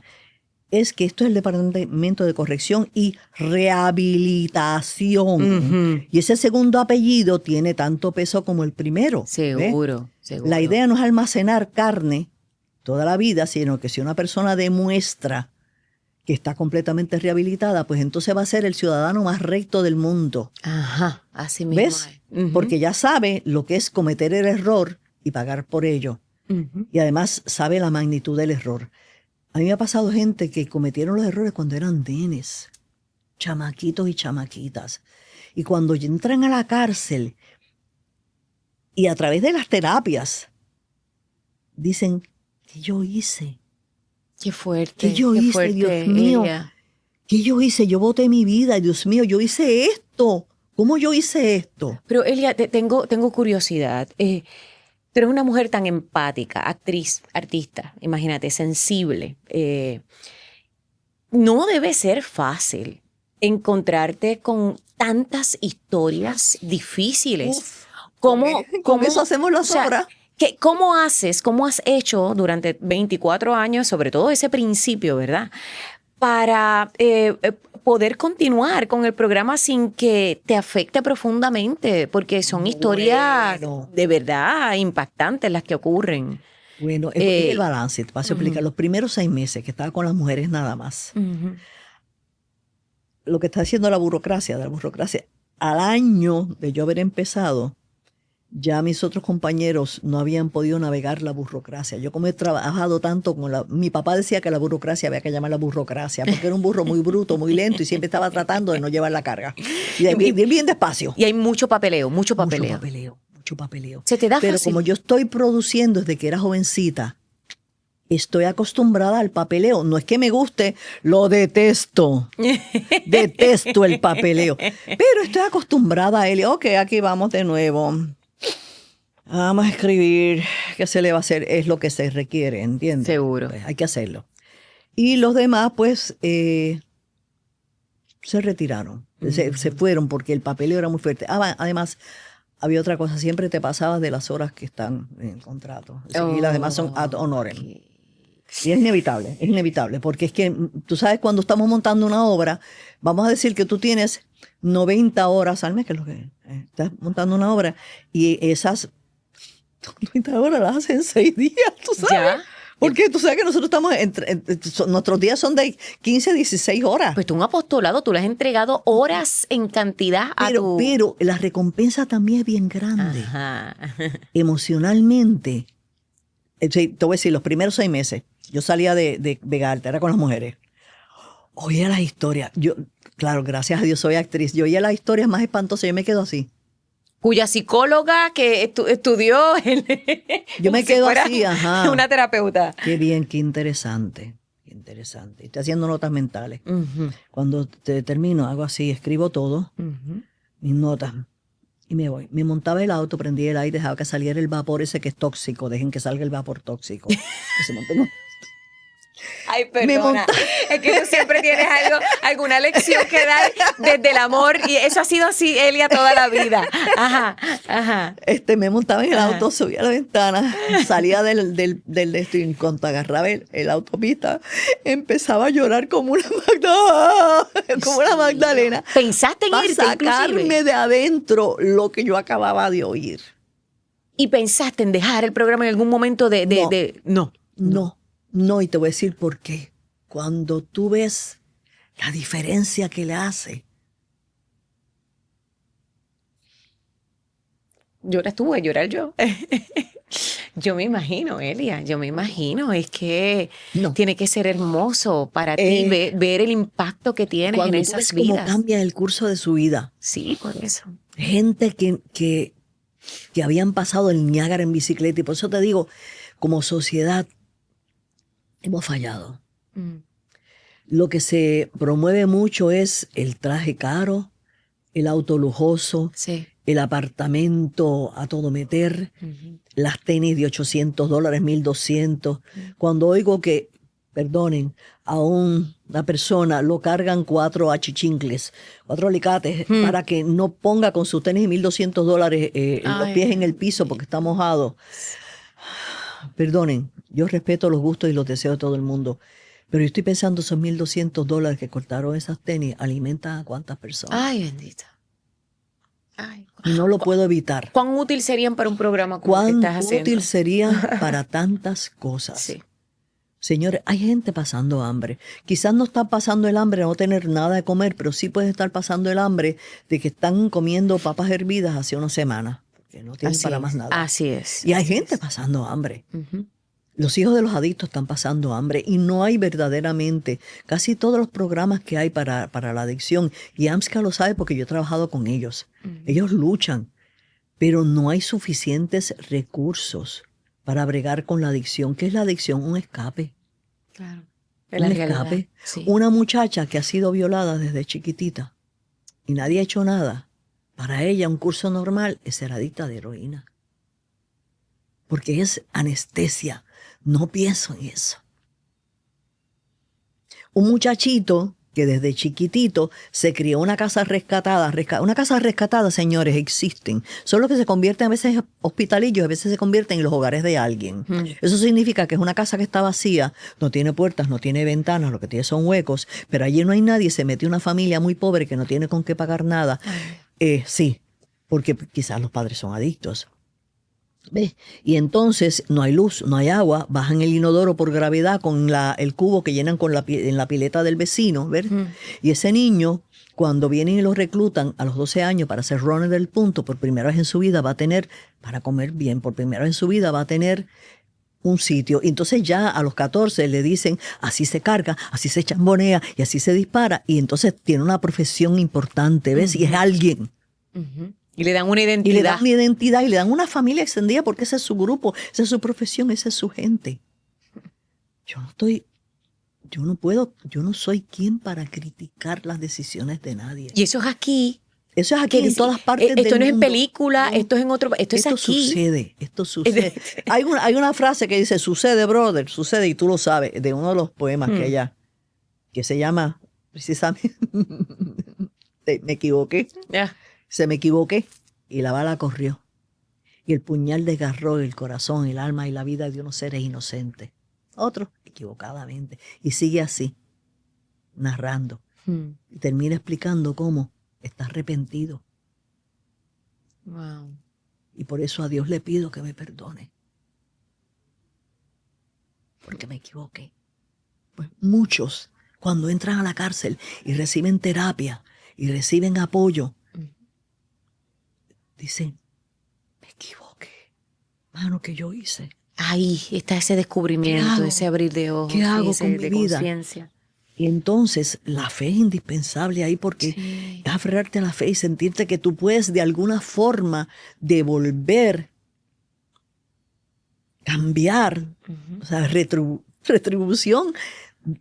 es que esto es el Departamento de Corrección y Rehabilitación. Ujú. Y ese segundo apellido tiene tanto peso como el primero. ¿ves? Seguro, seguro. La idea no es almacenar carne toda la vida, sino que si una persona demuestra que está completamente rehabilitada, pues entonces va a ser el ciudadano más recto del mundo. Ajá, así mismo. ¿Ves? es. Ujú. Porque ya sabe lo que es cometer el error y pagar por ello. Ujú. Y además sabe la magnitud del error. A mí me ha pasado gente que cometieron los errores cuando eran nenes, chamaquitos y chamaquitas. Y cuando entran a la cárcel y a través de las terapias, dicen, ¿qué yo hice? Qué fuerte. ¿Qué yo qué hice, fuerte, Dios mío? Elia. ¿Qué yo hice? Yo boté mi vida, Dios mío, yo hice esto. ¿Cómo yo hice esto? Pero Elia, tengo curiosidad. Tú eres una mujer tan empática, actriz, artista, imagínate, sensible. No debe ser fácil encontrarte con tantas historias difíciles. Uf, ¿Cómo, con eso hacemos las obras. ¿Cómo has hecho durante 24 años, sobre todo ese principio, ¿verdad? Para poder continuar con el programa sin que te afecte profundamente, porque son historias Bueno. de verdad impactantes las que ocurren. Bueno, es el balance. Te paso a explicar. Los primeros 6 meses que estaba con las mujeres nada más, Ujú. lo que está haciendo la burocracia, al año de yo haber empezado, ya mis otros compañeros no habían podido navegar la burocracia. Yo como he trabajado tanto con mi papá decía que la burocracia había que llamarla burocracia, porque era un burro muy bruto, muy lento y siempre estaba tratando de no llevar la carga. Y de ir bien despacio. Y hay mucho papeleo, mucho papeleo. Mucho papeleo. Se te da Pero fácil. como yo estoy produciendo desde que era jovencita, estoy acostumbrada al papeleo. No es que me guste, lo detesto. Detesto el papeleo. Pero estoy acostumbrada a él. Ok, aquí vamos de nuevo. Vamos a escribir. ¿Qué se le va a hacer? Es lo que se requiere, ¿entiendes? Seguro. Pues hay que hacerlo. Y los demás, pues, se retiraron. Se fueron porque el papeleo era muy fuerte. Además, había otra cosa. Siempre te pasabas de las horas que están en el contrato. Y las demás son ad honorem. Y es inevitable, porque es que tú sabes, cuando estamos montando una obra, vamos a decir que tú tienes 90 horas al mes, que es lo que estás montando una obra, y esas 90 horas las hacen 6 días, tú sabes. ¿Ya? Porque tú sabes que nosotros estamos, nuestros días son de 15 a 16 horas. Pues tú un apostolado, tú le has entregado horas en cantidad a tu... Pero la recompensa también es bien grande. Ajá. Emocionalmente. Te voy a decir, los primeros 6 meses, yo salía de Vega Alta, era con las mujeres. Oía las historias. Yo, claro, gracias a Dios soy actriz. Yo oía las historias más espantosas. Yo me quedo así. Cuya psicóloga que estudió... Yo me quedo así, ajá. Una terapeuta. Qué bien, qué interesante. Qué interesante. Estoy haciendo notas mentales. Ujú, Cuando termino, hago así, escribo todo, ujú. mis notas, y me voy. Me montaba el auto, prendía el aire, dejaba que saliera el vapor ese que es tóxico. Dejen que salga el vapor tóxico. Que se monte- Ay, Me perdona. Es que tú siempre tienes alguna lección que dar desde el amor y eso ha sido así, Elia, toda la vida. Ajá, ajá. Me montaba en el Ajá. auto, subía a la ventana, salía del esto y en cuanto agarraba el autopista, empezaba a llorar como una Magdalena. Pensaste en Para irte, sacarme inclusive. de adentro lo que yo acababa de oír. Y pensaste en dejar el programa en algún momento No. No. No, y te voy a decir por qué. Cuando tú ves la diferencia que le hace. Lloras tú, voy a llorar yo. Yo me imagino, Elia, yo me imagino, es que No. tiene que ser hermoso para ti ver el impacto que tienes en Cuando tú esas ves cómo vidas. cambia el curso de su vida. Sí, por eso. Gente que habían pasado el Niágara en bicicleta. Y por eso te digo, como sociedad, hemos fallado. Mm, Lo que se promueve mucho es el traje caro, el auto lujoso, sí. el apartamento a todo meter, Ujú. las tenis de $800, $1,200. Cuando oigo que, perdonen, a una persona lo cargan 4 achichincles, 4 alicates, para que no ponga con sus tenis de $1,200 los Ay, pies en el piso porque está mojado. Perdonen, yo respeto los gustos y los deseos de todo el mundo, pero yo estoy pensando esos $1,200 que cortaron esas tenis, alimentan a cuántas personas. ay, bendita. Ay. Y no lo puedo evitar. ¿Cuán útil serían para un programa como el que ¿Cuán estás haciendo? útil serían para tantas cosas? Sí. Señores, hay gente pasando hambre. Quizás no está pasando el hambre de no tener nada de comer, pero sí puede estar pasando el hambre de que están comiendo papas hervidas hace una semana, porque no tienen para más nada. Así es. Y hay así gente es. pasando hambre. Ujú. Los hijos de los adictos están pasando hambre y no hay verdaderamente casi todos los programas que hay para la adicción. Y AMSCA lo sabe porque yo he trabajado con ellos. Ellos luchan, pero no hay suficientes recursos para bregar con la adicción. ¿Qué es la adicción? Un escape. Claro. Un La realidad, escape. sí. Una muchacha que ha sido violada desde chiquitita y nadie ha hecho nada. Para ella un curso normal es ser adicta de heroína. Porque es anestesia. No pienso en eso. Un muchachito que desde chiquitito se crió en una casa rescatada. Una casa rescatada, señores, existen. Solo que se convierten a veces en hospitalillos, a veces se convierten en los hogares de alguien. Eso significa que es una casa que está vacía, no tiene puertas, no tiene ventanas, lo que tiene son huecos, pero allí no hay nadie, se mete una familia muy pobre que no tiene con qué pagar nada. Sí, porque quizás los padres son adictos. ¿Ves? Y entonces no hay luz, no hay agua, bajan el inodoro por gravedad con el cubo que llenan en la pileta del vecino, ¿ver? Y ese niño, cuando vienen y lo reclutan a los 12 años para ser runner del punto, por primera vez en su vida va a tener, para comer bien, por primera vez en su vida va a tener un sitio. Y entonces ya a los 14 le dicen, así se carga, así se chambonea y así se dispara. Y entonces tiene una profesión importante, ¿ves? Y es alguien. Y le dan una Y identidad. le dan una identidad y le dan una familia extendida porque ese es su grupo, esa es su profesión, esa es su gente. Yo no soy quien para criticar las decisiones de nadie. Y eso es aquí. Eso es aquí en todas partes del mundo. Esto no es en película, No. esto es en otro, esto es aquí. Esto sucede. Hay una frase que dice, sucede, brother, sucede, y tú lo sabes, de uno de los poemas que ella, que se llama, precisamente, me equivoqué. Ya. Se me equivoqué y la bala corrió. Y el puñal desgarró el corazón, el alma y la vida de unos seres inocentes. Otro, equivocadamente. Y sigue así, narrando. Y termina explicando cómo está arrepentido. Wow. Y por eso a Dios le pido que me perdone. Porque me equivoqué. Pues muchos, cuando entran a la cárcel y reciben terapia y reciben apoyo, dicen, me equivoqué. Mano, ¿qué yo hice? Ahí está ese descubrimiento, ese abrir de ojos. ¿Qué hago ese con mi de vida? conciencia. Y entonces la fe es indispensable ahí porque es aferrarte a la fe y sentirte que tú puedes de alguna forma devolver, cambiar, o sea, retribución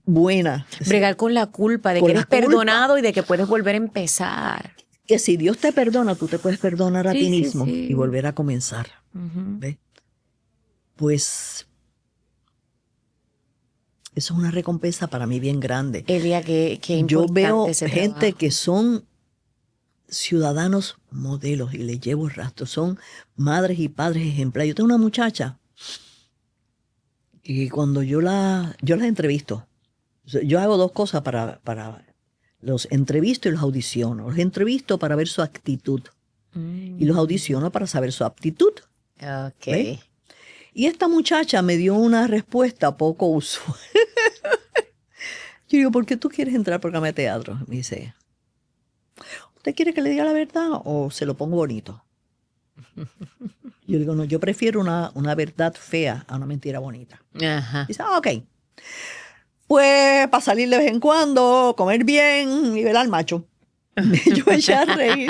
buena. Bregar con la culpa de Con que la eres culpa. perdonado y de que puedes volver a empezar. Que si Dios te perdona, tú te puedes perdonar a Sí, ti sí, mismo sí. y volver a comenzar. Ujú. ¿Ves? Pues eso es una recompensa para mí bien grande. Elia, qué Yo importante veo ese gente trabajo. que son ciudadanos modelos y les llevo el rastro. Son madres y padres ejemplares. Yo tengo una muchacha y cuando yo las entrevisto, yo hago dos cosas para los entrevisto y los audiciono. Los entrevisto para ver su actitud y los audiciono para saber su aptitud. Ok. ¿Ve? Y esta muchacha me dio una respuesta poco usual. Yo digo, ¿por qué tú quieres entrar al programa de teatro? Me dice, ¿usted quiere que le diga la verdad o se lo pongo bonito? Yo digo, no, yo prefiero una verdad fea a una mentira bonita. Ajá. Dice, ok. Pues para salir de vez en cuando, comer bien, nivelar al macho. Yo me eché a reír.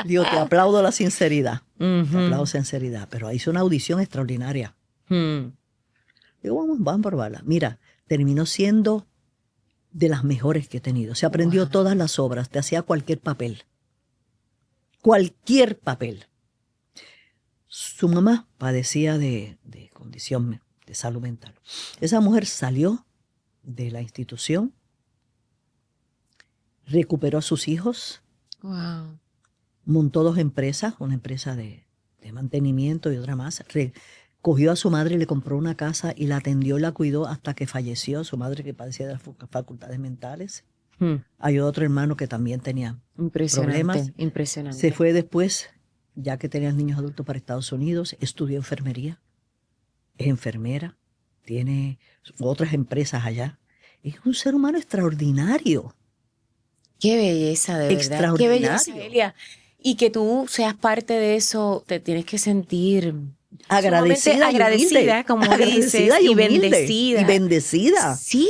Digo, te aplaudo la sinceridad. Te aplaudo sinceridad. Pero hizo una audición extraordinaria. Digo, vamos a probarla. Mira, terminó siendo de las mejores que he tenido. Se aprendió todas las obras, te hacía cualquier papel. Cualquier papel. Su mamá padecía de condición de salud mental. Esa mujer salió de la institución, recuperó a sus hijos, Wow. montó 2 empresas, una empresa de mantenimiento y otra más. Cogió a su madre, le compró una casa y la atendió y la cuidó hasta que falleció. Su madre, que padecía de las facultades mentales. Hay otro hermano que también tenía problemas. Impresionante. Se fue después, ya que tenía niños adultos, para Estados Unidos. Estudió enfermería. Es enfermera. Tiene otras empresas allá. Es un ser humano extraordinario. Qué belleza, de verdad. Extraordinario. Qué belleza, Elia. Y que tú seas parte de eso, te tienes que sentir agradecida, agradecida, como dices, y bendecida. Y bendecida. Sí,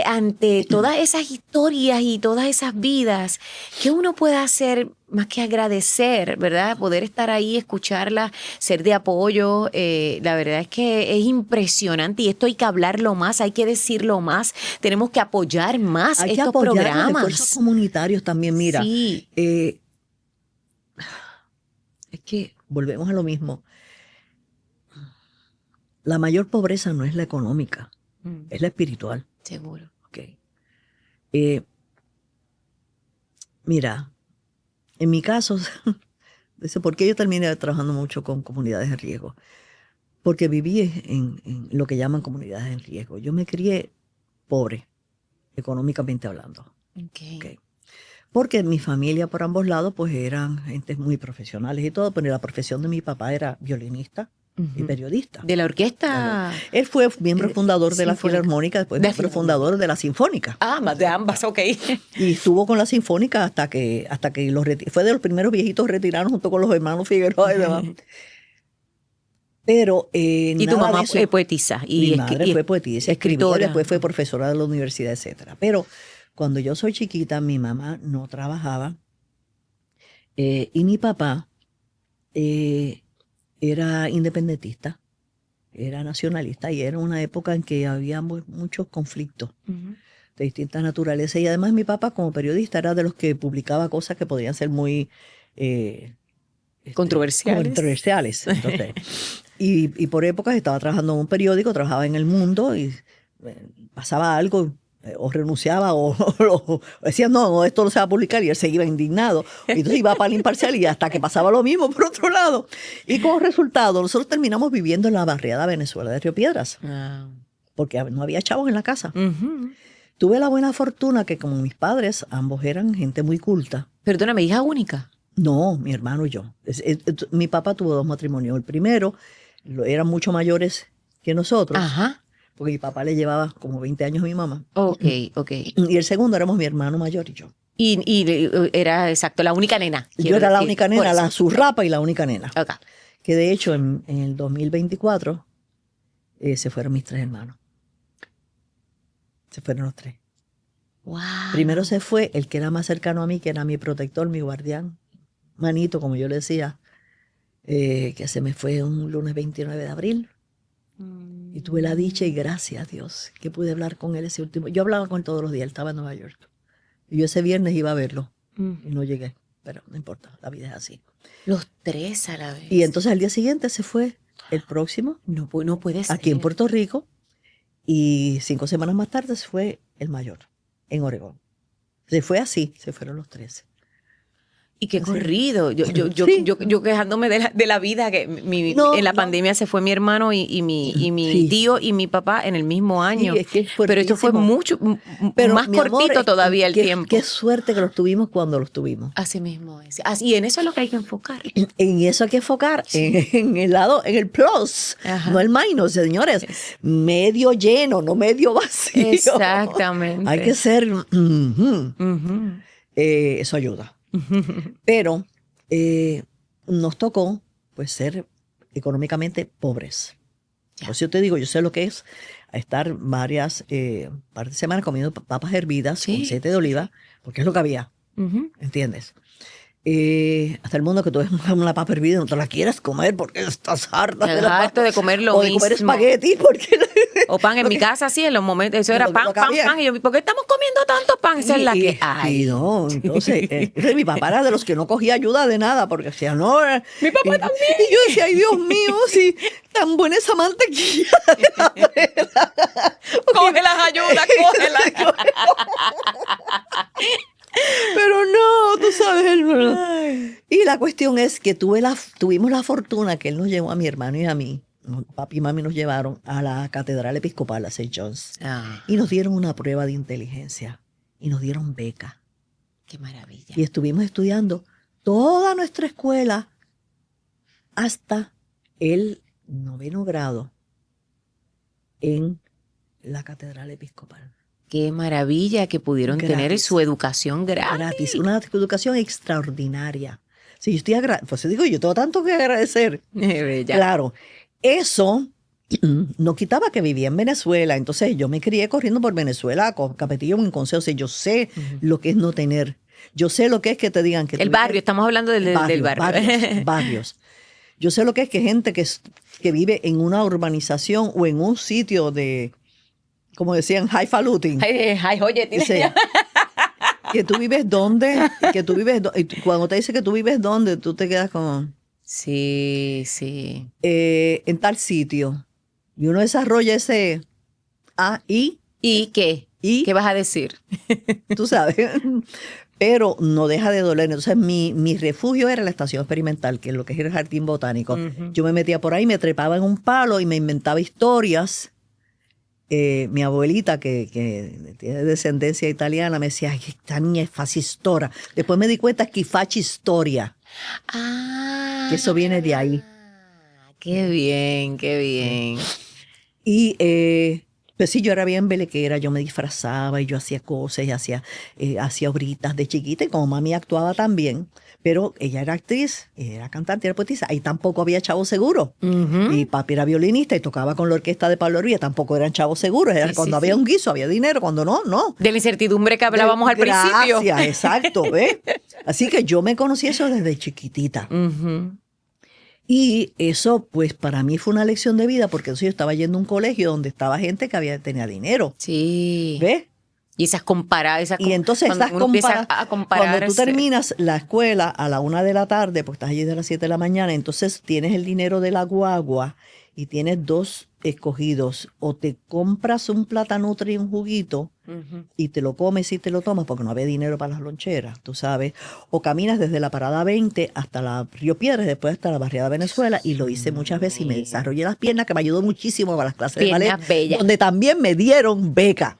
ante todas esas historias y todas esas vidas, ¿qué uno puede hacer más que agradecer, verdad? Poder estar ahí, escucharlas, ser de apoyo. La verdad es que es impresionante y esto hay que hablarlo más, hay que decirlo más, tenemos que apoyar más hay estos que apoyar programas. Los esfuerzos comunitarios también, mira. Sí. Es que volvemos a lo mismo. La mayor pobreza no es la económica, es la espiritual. Seguro. Okay. Mira, en mi caso, ¿por qué yo terminé trabajando mucho con comunidades en riesgo? Porque viví en lo que llaman comunidades en riesgo. Yo me crié pobre, económicamente hablando. Okay. Porque mi familia por ambos lados pues eran gentes muy profesionales y todo, pero la profesión de mi papá era violinista y periodista. ¿De la orquesta? Él fue miembro fundador de la Filarmónica, después miembro fundador de la Sinfónica. Ah, más de ambas, ok. Y estuvo con la Sinfónica hasta que fue de los primeros viejitos retirados junto con los hermanos Figueroa y demás. Pero y tu mamá fue poetisa. Mi madre fue poetisa, escritora, después fue profesora de la universidad, etcétera. Pero cuando yo soy chiquita, mi mamá no trabajaba y mi papá era independentista, era nacionalista y era una época en que había muchos conflictos de distintas naturalezas. Y además mi papá como periodista era de los que publicaba cosas que podían ser muy controversiales. Entonces, y por épocas estaba trabajando en un periódico, trabajaba en El Mundo y pasaba algo, o renunciaba o decía no, esto no se va a publicar, y él se iba indignado. Y entonces iba para la imparcial y hasta que pasaba lo mismo por otro lado. Y como resultado, nosotros terminamos viviendo en la barriada Venezuela de Río Piedras, porque no había chavos en la casa. Tuve la buena fortuna que como mis padres, ambos eran gente muy culta. Perdóname, hija única. No, mi hermano y yo. Mi papá tuvo 2 matrimonios. El primero, eran mucho mayores que nosotros. Ajá. Porque mi papá le llevaba como 20 años a mi mamá. Ok. Y el segundo éramos mi hermano mayor y yo. Y era, exacto, la única nena. Yo era la única nena, la surrapa y la única nena. Okay. Que de hecho en el 2024 se fueron mis 3 hermanos. Se fueron los 3. Wow. Primero se fue el que era más cercano a mí, que era mi protector, mi guardián, manito, como yo le decía, que se me fue un lunes 29 de abril. Y tuve la dicha y gracias a Dios que pude hablar con él ese último. Yo hablaba con él todos los días, él estaba en Nueva York. Y yo ese viernes iba a verlo y no llegué, pero no importa, la vida es así. Los 3 a la vez. Y entonces al día siguiente se fue el próximo. No puede ser. Aquí en Puerto Rico. Y 5 semanas más tarde se fue el mayor, en Oregón. Se fue así, se fueron los 3. Y qué corrido. Sí. Yo quejándome de la vida, que en la pandemia se fue mi hermano y mi tío y mi papá en el mismo año. Sí, es que pero esto fue mucho, más cortito todavía el tiempo. Qué suerte que los tuvimos cuando los tuvimos. Así mismo es. Y en eso es lo que hay que enfocar. En eso hay que enfocar, en el lado, en el plus, no el minus, señores. Medio lleno, no medio vacío. Exactamente. Hay que ser... eso ayuda. Pero nos tocó pues ser económicamente pobres. Ya. Por eso yo te digo, yo sé lo que es estar varias par de semanas comiendo papas hervidas con Sí, aceite de oliva, porque es lo que había, Ujú. ¿entiendes? Hasta el mundo que tú ves una papa hervida y no te la quieres comer porque estás harta de Estás la harto papa. de comer lo o de comer mismo. espagueti porque O pan en mi casa, sí, en los momentos, eso era lo pan, que pan, había. pan. Y yo, ¿por qué estamos comiendo tanto pan? Esa es la que hay. Y no, entonces, mi papá era de los que no cogía ayuda de nada, porque decía, no. Mi papá y, también. y yo decía, ay, Dios mío, sí, tan buena esa mantequilla. Coge las ayudas, cógelas. Pero no, tú sabes. Y la cuestión es que tuvimos la fortuna que él nos llevó a mi hermano y a mí. Papi y mami nos llevaron a la Catedral Episcopal, a St. John's. Ah, Y nos dieron una prueba de inteligencia. Y nos dieron beca. qué maravilla. Y estuvimos estudiando toda nuestra escuela hasta el 9º grado en la Catedral Episcopal. Qué maravilla que pudieron tener Gratis. su educación gratis. Gratis. Una educación extraordinaria. Sí, yo estoy pues digo, yo tengo tanto que agradecer. Bella. Claro, eso no quitaba que vivía en Venezuela. Entonces yo me crié corriendo por Venezuela, con Capetillo, en Consejo. O sea, yo sé lo que es no tener. Yo sé lo que es que te digan que El barrio, estamos hablando del barrio. Barrios. Yo sé lo que es que gente que vive en una urbanización o en un sitio de, como decían, highfalutin. Ay, oye, Dice, que tú vives dónde, y cuando te dice que tú vives dónde, tú te quedas como Sí, sí. en tal sitio. Y uno desarrolla ese I, ¿Y qué? Y- ¿Qué vas a decir? tú sabes. Pero no deja de doler. Entonces mi refugio era la estación experimental, que es lo que es el jardín botánico. Yo me metía por ahí, me trepaba en un palo y me inventaba historias. Mi abuelita, que tiene descendencia italiana, me decía, ay, esta niña es fascistora. Después me di cuenta que historia, Ah. que eso viene de ahí. Qué bien, qué bien. Y pues sí, yo era bien belequera, yo me disfrazaba y yo hacía cosas y hacía obritas de chiquita y como mami actuaba también, pero ella era actriz, era cantante, era poetisa, ahí tampoco había chavo seguro. Ujú. Y papi era violinista y tocaba con la orquesta de Pablo Ruiz, tampoco eran chavos seguros, era Sí, cuando sí, había sí. un guiso, había dinero, cuando no, no. De la incertidumbre que hablábamos al principio. Gracias, exacto, ¿ves? Así que yo me conocí eso desde chiquitita. Ujú. Y eso, pues, para mí fue una lección de vida, porque entonces yo estaba yendo a un colegio donde estaba gente que tenía dinero, Sí. ¿ves? Y esas comparadas. Y entonces cuando estás uno empieza a comparar. cuando tú terminas la escuela a la 1 de la tarde, porque estás allí de las 7 de la mañana, entonces tienes el dinero de la guagua y tienes dos escogidos. O te compras un platanutri y un juguito y te lo comes y te lo tomas porque no había dinero para las loncheras, tú sabes. O caminas desde la parada 20 hasta la Río Piedras, después hasta la barriada Venezuela, y lo hice muchas veces y me desarrollé las piernas, que me ayudó muchísimo para las clases de Piernas ballet, bellas. donde también me dieron beca.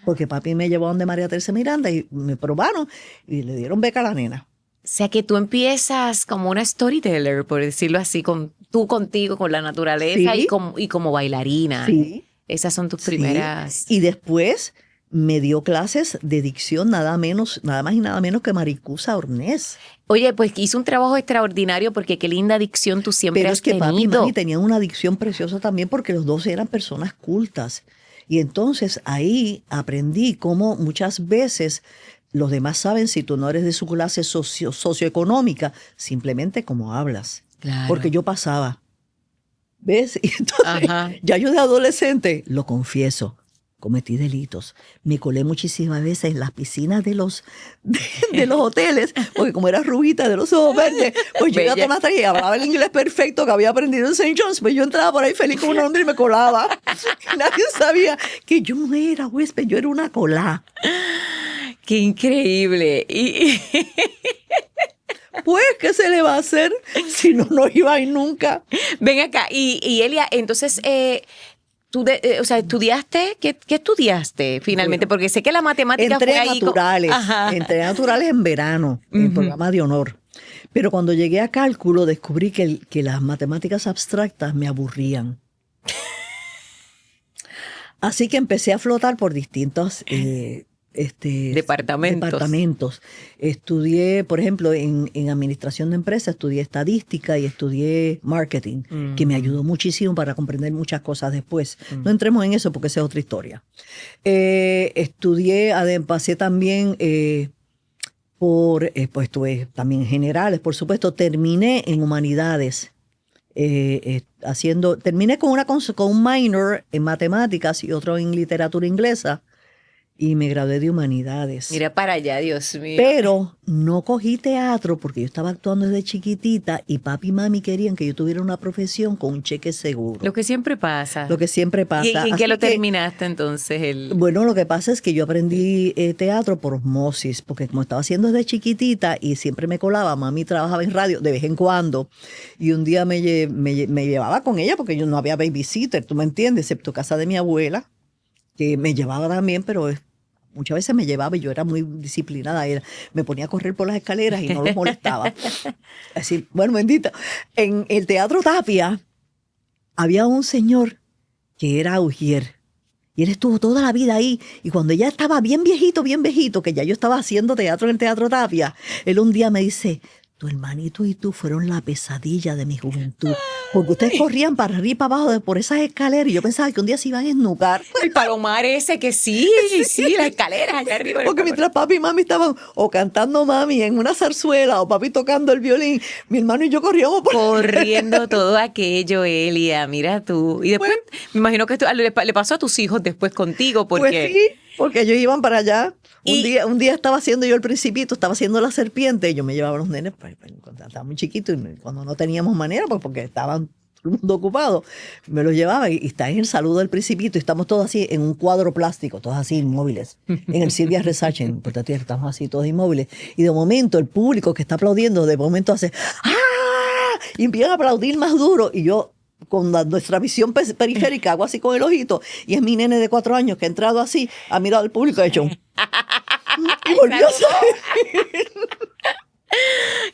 Porque papi me llevó donde María Teresa Miranda y me probaron y le dieron beca a la nena. O sea que tú empiezas como una storyteller, por decirlo así, tú contigo, con la naturaleza Sí. y como bailarina. Sí. Esas son tus Sí. primeras. Y después me dio clases de dicción nada más y nada menos que Maricusa Ornés. Oye, pues hizo un trabajo extraordinario porque qué linda dicción tú siempre Pero has es que papi y tenido. mami tenían una dicción preciosa también porque los dos eran personas cultas. Y entonces ahí aprendí cómo muchas veces los demás saben, si tú no eres de su clase socioeconómica, simplemente cómo hablas. Claro. Porque yo pasaba. ¿Ves? Y entonces, Ajá. ya yo de adolescente, lo confieso, cometí delitos. Me colé muchísimas veces en las piscinas de los hoteles, porque como era rubita de los ojos verdes, pues yo iba a Bella. tomar y hablaba el inglés perfecto que había aprendido en St. John's, pues yo entraba por ahí feliz como un hombre y me colaba. Y nadie sabía que yo no era huésped, yo era una colá. Qué increíble. Pues, ¿qué se le va a hacer si no iba a ir nunca? Ven acá. Y Elia, entonces, tú o sea, ¿estudiaste? ¿Qué estudiaste finalmente? Bueno, Porque sé que la matemática Entré fue a ahí. naturales, Ajá. entré a naturales en verano, en el programa de honor. Pero cuando llegué a cálculo descubrí que las matemáticas abstractas me aburrían. Así que empecé a flotar por distintos Departamentos. Estudié, por ejemplo, en administración de empresas, estudié estadística y estudié marketing, que me ayudó muchísimo para comprender muchas cosas después. No entremos en eso porque esa es otra historia. Pasé también pues estuve también en generales, por supuesto. Terminé en humanidades. Terminé con un minor en matemáticas y otro en literatura inglesa. Y me gradué de humanidades. Mira para allá, Dios mío. Pero no cogí teatro porque yo estaba actuando desde chiquitita y papi y mami querían que yo tuviera una profesión con un cheque seguro. Lo que siempre pasa. Lo que siempre pasa. ¿Y en qué lo terminaste entonces? Bueno, lo que pasa es que yo aprendí teatro por osmosis, porque como estaba haciendo desde chiquitita y siempre me colaba, mami trabajaba en radio de vez en cuando, y un día me llevaba con ella porque yo no había babysitter, tú me entiendes, excepto casa de mi abuela, que me llevaba también, pero muchas veces me llevaba y yo era muy disciplinada. Me ponía a correr por las escaleras y no los molestaba. Así, bueno, bendita. En el Teatro Tapia había un señor que era Augier. Y él estuvo toda la vida ahí. Y cuando ya estaba bien viejito, que ya yo estaba haciendo teatro en el Teatro Tapia, él un día me dice: tu hermanito y tú fueron la pesadilla de mi juventud. Porque ustedes corrían para arriba y para abajo por esas escaleras. Y yo pensaba que un día se iban a esnucar. El palomar ese que sí, las escaleras allá arriba. Porque mientras papi y mami estaban o cantando mami en una zarzuela o papi tocando el violín, mi hermano y yo corríamos corriendo todo aquello, Elia. Mira tú. Y después, me imagino que esto le pasó a tus hijos después contigo. Porque... Pues sí, porque ellos iban para allá. Un día estaba haciendo yo el Principito, estaba haciendo la serpiente, y yo me llevaba a los nenes cuando estaba muy chiquito y cuando no teníamos manera, pues porque estaban todo el mundo ocupado, me los llevaba y está en el saludo del Principito y estamos todos así en un cuadro plástico, todos así inmóviles, en el Silvia Research, en Puerto Tierra, estamos así todos inmóviles, y de momento el público que está aplaudiendo, de momento hace ¡ah! Y empiezan a aplaudir más duro, y yo con nuestra visión periférica hago así con el ojito, y es mi nene de 4 años que ha entrado así, ha mirado al público y ha hecho y volvió a salir.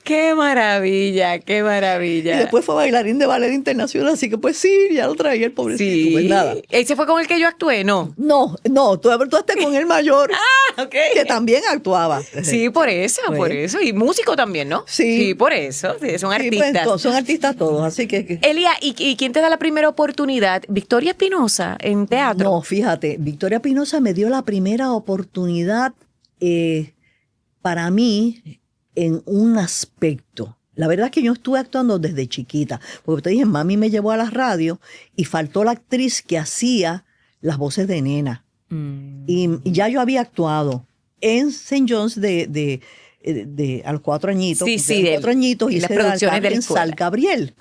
¡Qué maravilla, qué maravilla! Y después fue bailarín de ballet internacional, así que pues sí, ya lo traía el pobrecito. Sí. Pues nada. ¿Ese fue con el que yo actué? No. No, tú estás con el mayor, que también actuaba. Sí, por eso. Y músico también, ¿no? Sí. Por eso. Sí, son artistas. Pues, son artistas todos, así que... Elia, ¿y quién te da la primera oportunidad? ¿Victoria Espinosa en teatro? No, fíjate, Victoria Espinosa me dio la primera oportunidad para mí en un aspecto. La verdad es que yo estuve actuando desde chiquita, porque te dije, mami me llevó a la radio y faltó la actriz que hacía las voces de nena. Y ya yo había actuado en St. John's a los 4 añitos. Sí, 4 añitos, y hice las producciones de la en escuela. Sal Gabriel.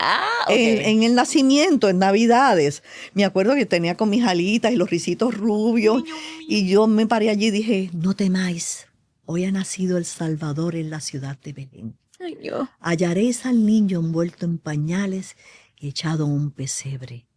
Okay. En el nacimiento, en Navidades. Me acuerdo que tenía con mis alitas y los risitos rubios. Y yo me paré allí y dije, no temáis. Hoy ha nacido el Salvador en la ciudad de Belén. Ay, Dios. Hallaréis al niño envuelto en pañales y echado en un pesebre.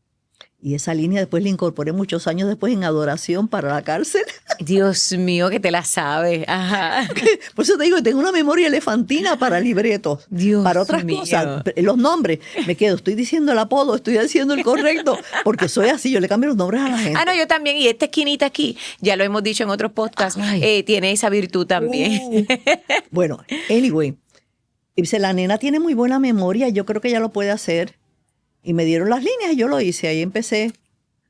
Y esa línea después la incorporé muchos años después en Adoración para la cárcel. Dios mío, que te la sabes. Ajá. Por eso te digo, tengo una memoria elefantina para libretos. Dios para otras mío. cosas. Los nombres, me quedo, estoy diciendo el apodo, estoy diciendo el correcto, porque soy así, yo le cambio los nombres a la gente. No, yo también. Y esta esquinita aquí, ya lo hemos dicho en otros podcasts, tiene esa virtud también. Bueno, anyway, dice, la nena tiene muy buena memoria, yo creo que ella lo puede hacer. Y me dieron las líneas y yo lo hice. Ahí empecé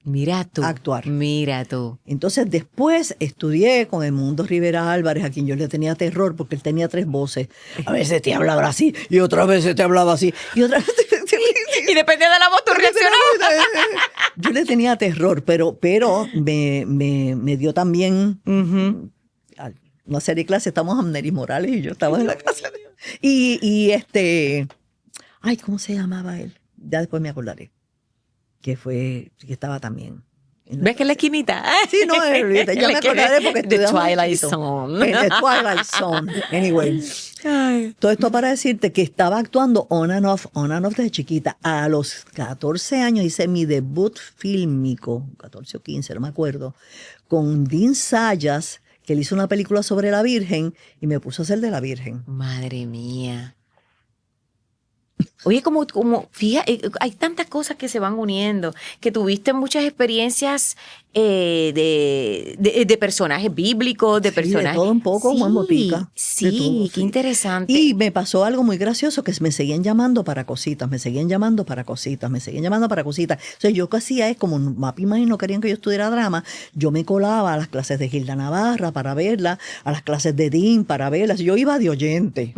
Mira tú, a actuar. Mira tú. Entonces después estudié con Edmundo Rivera Álvarez, a quien yo le tenía terror porque él tenía 3 voces. A veces te hablaba así y otras veces te hablaba así y otras veces Y depende de la voz, tú reaccionabas. Yo le tenía terror, pero me dio también una serie de clases. Estamos Amneris Morales y yo estaba en la clase. Ay, ¿cómo se llamaba él? Ya después me acordaré. Que estaba también. ¿Ves que en la esquinita? Sí, no, ya me acordaré porque estudiamos. The Twilight Zone. The Twilight Zone. Anyway. Todo esto para decirte que estaba actuando on and off desde chiquita. A los 14 años hice mi debut fílmico, 14 o 15, no me acuerdo, con Dean Sayas, que él hizo una película sobre la Virgen y me puso a hacer de la Virgen. Madre mía. Oye, fíjate, hay tantas cosas que se van uniendo, que tuviste muchas experiencias de personajes bíblicos, de Sí, personajes. de todo un poco, Juan Botica. De todo, Sí, qué sí. interesante. Y me pasó algo muy gracioso, que me seguían llamando para cositas, me seguían llamando para cositas, me seguían llamando para cositas. Entonces yo, ¿qué hacía? Es como Mapi y no querían que yo estudiara drama, yo me colaba a las clases de Gilda Navarra para verla, a las clases de Dean para verlas. Yo iba de oyente.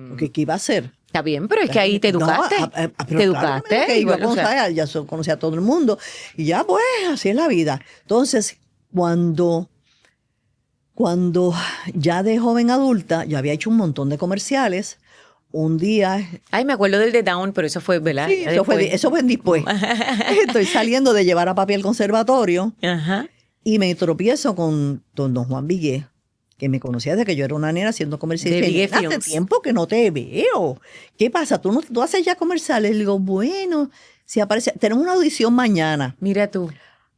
Porque ¿qué iba a hacer? Está bien, pero es que ahí te educaste. No, pero te claro educaste. que iba a Igual, o sea, conocer, ya conocía a todo el mundo. Y ya, pues, así es la vida. Entonces, cuando ya de joven adulta, yo había hecho un montón de comerciales. Un día, ay, me acuerdo del de Down, pero eso fue, ¿verdad? sí, Ya eso fue después. Estoy saliendo de llevar a papi al conservatorio Ajá. y me tropiezo con don Juan Villé, que me conocía desde que yo era una nena haciendo comerciales. De Y Villé dice, hace Films. tiempo que no te veo. ¿Qué pasa? ¿Tú haces ya comerciales? Le digo, bueno, si aparece, tenemos una audición mañana. Mira tú.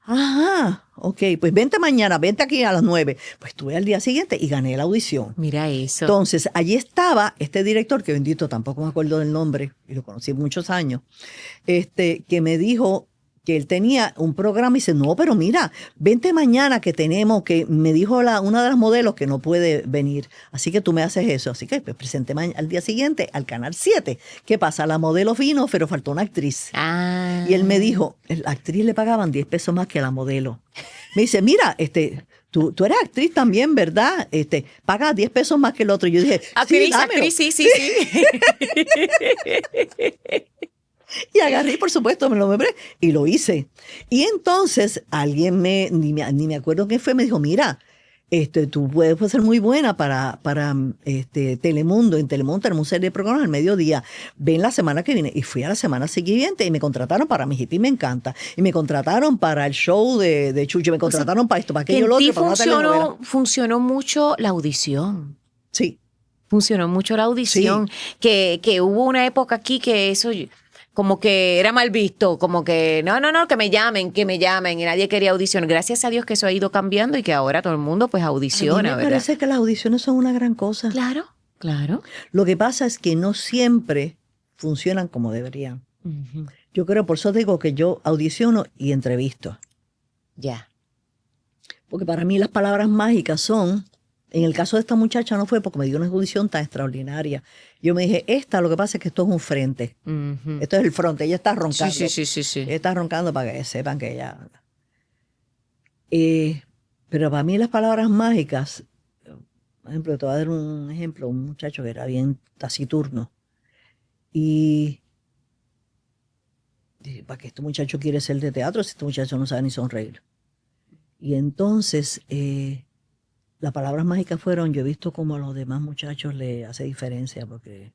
Ajá, ok, pues vente mañana, vente aquí a las 9. Pues estuve al día siguiente y gané la audición. Mira eso. Entonces, allí estaba este director, que bendito, tampoco me acuerdo del nombre, y lo conocí muchos años, que me dijo que él tenía un programa y dice, no, pero mira, vente mañana que tenemos, que me dijo una de las modelos que no puede venir, así que tú me haces eso. Así que pues, presenté al día siguiente al Canal 7. ¿Qué pasa? La modelo vino, pero faltó una actriz. Ah. Y él me dijo, la actriz le pagaban 10 pesos más que a la modelo. Me dice, mira, tú eres actriz también, ¿verdad? Paga 10 pesos más que el otro. Y yo dije, Actriz, sí, dámelo. actriz, sí. Y agarré, por supuesto, me lo membré y lo hice. Y entonces alguien ni me acuerdo quién fue, me dijo, mira, tú puedes ser muy buena para Telemundo. En Telemundo tenemos una serie de programas al mediodía. Ven la semana que viene. Y fui a la semana siguiente y me contrataron para Mi Hippie Me Encanta. Y me contrataron para el show de Chucho. Me contrataron para esto, para aquello, lo otro, para una telenovela. Funcionó mucho la audición. Sí. Funcionó mucho la audición. Que hubo una época aquí que eso como que era mal visto, como que no, que me llamen, y nadie quería audición. Gracias a Dios que eso ha ido cambiando y que ahora todo el mundo pues audiciona, A mí me ¿verdad? parece que las audiciones son una gran cosa. Claro, claro. Lo que pasa es que no siempre funcionan como deberían. Uh-huh. Yo creo, por eso digo que yo audiciono y entrevisto. Ya. Porque para mí las palabras mágicas son, en el caso de esta muchacha no fue porque me dio una audición tan extraordinaria. Yo me dije, lo que pasa es que esto es un frente. Uh-huh. Esto es el frente, ella está roncando. Sí. Ella está roncando para que sepan que ella... pero para mí las palabras mágicas, por ejemplo, te voy a dar un ejemplo, un muchacho que era bien taciturno. Y dije, ¿para qué este muchacho quiere ser de teatro si este muchacho no sabe ni sonreír? Y entonces, las palabras mágicas fueron, yo he visto como a los demás muchachos le hace diferencia porque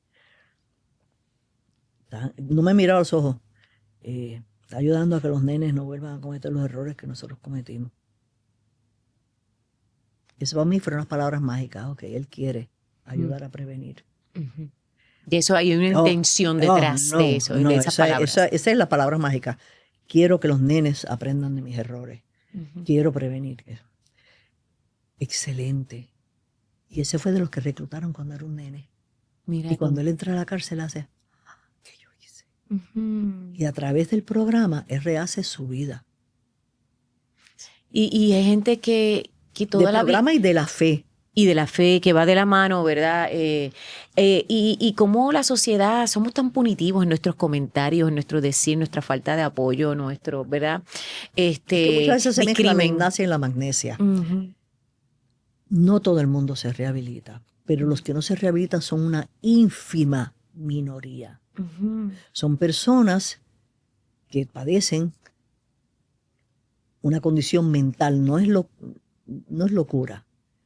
no me mira a los ojos. Está ayudando a que los nenes no vuelvan a cometer los errores que nosotros cometimos. Eso para mí fueron las palabras mágicas. Ok, él quiere ayudar a prevenir. Uh-huh. De eso hay una intención detrás de eso, de esas palabras. Esa es la palabra mágica. Quiero que los nenes aprendan de mis errores. Uh-huh. Quiero prevenir eso. Excelente. Y ese fue de los que reclutaron cuando era un nene. Mira y cuando él entra a la cárcel hace, ¿qué yo hice? Uh-huh. Y a través del programa él rehace su vida. Y hay gente que toda del la programa y de la fe. Y de la fe que va de la mano, ¿verdad? Y cómo la sociedad, somos tan punitivos en nuestros comentarios, en nuestro decir, nuestra falta de apoyo, nuestro, ¿verdad? Que muchas veces se mezcla la discrimen. gimnasia y la magnesia. Uh-huh. No todo el mundo se rehabilita, pero los que no se rehabilitan son una ínfima minoría. Uh-huh. Son personas que padecen una condición mental, no es locura,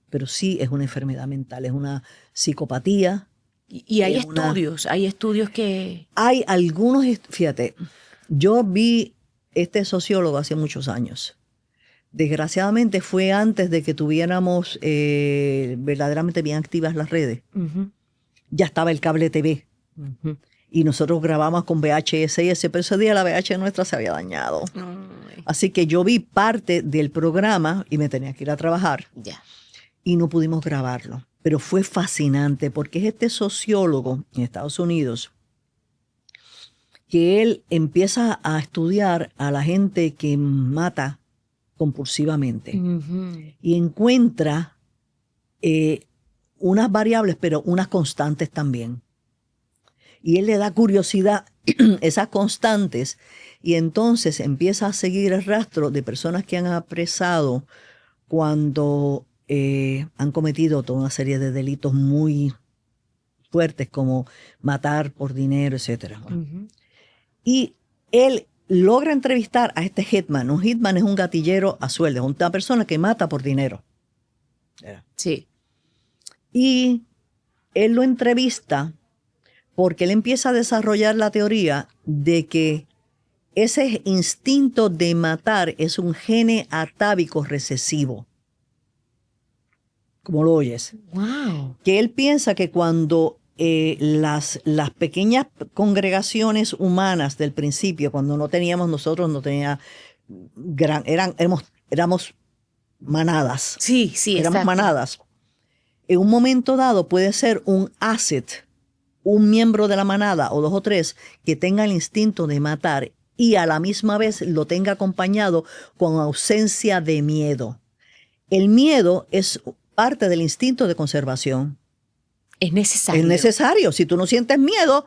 pero sí es una enfermedad mental, es una psicopatía. Y hay estudios que... Hay algunos, fíjate, yo vi este sociólogo hace muchos años. Desgraciadamente fue antes de que tuviéramos verdaderamente bien activas las redes. Uh-huh. Ya estaba el cable TV. Uh-huh. Y nosotros grabamos con VHS y pero ese día la VHS nuestra se había dañado. Ay. Así que yo vi parte del programa y me tenía que ir a trabajar. Ya. Y no pudimos grabarlo. Pero fue fascinante porque es este sociólogo en Estados Unidos que él empieza a estudiar a la gente que mata compulsivamente y encuentra unas variables, pero unas constantes también. Y él le da curiosidad esas constantes y entonces empieza a seguir el rastro de personas que han apresado cuando han cometido toda una serie de delitos muy fuertes como matar por dinero, etc. Y él logra entrevistar a este hitman. Un hitman es un gatillero a sueldo, es una persona que mata por dinero. Sí. Y él lo entrevista porque él empieza a desarrollar la teoría de que ese instinto de matar es un gene atávico recesivo. Como lo oyes. Wow. Que él piensa que cuando las pequeñas congregaciones humanas del principio, cuando no teníamos nosotros, no tenía éramos manadas. Sí, sí, éramos exacto. manadas. En un momento dado puede ser un asset, un miembro de la manada o dos o tres que tenga el instinto de matar y a la misma vez lo tenga acompañado con ausencia de miedo. El miedo es parte del instinto de conservación. Es necesario. Es necesario. Si tú no sientes miedo,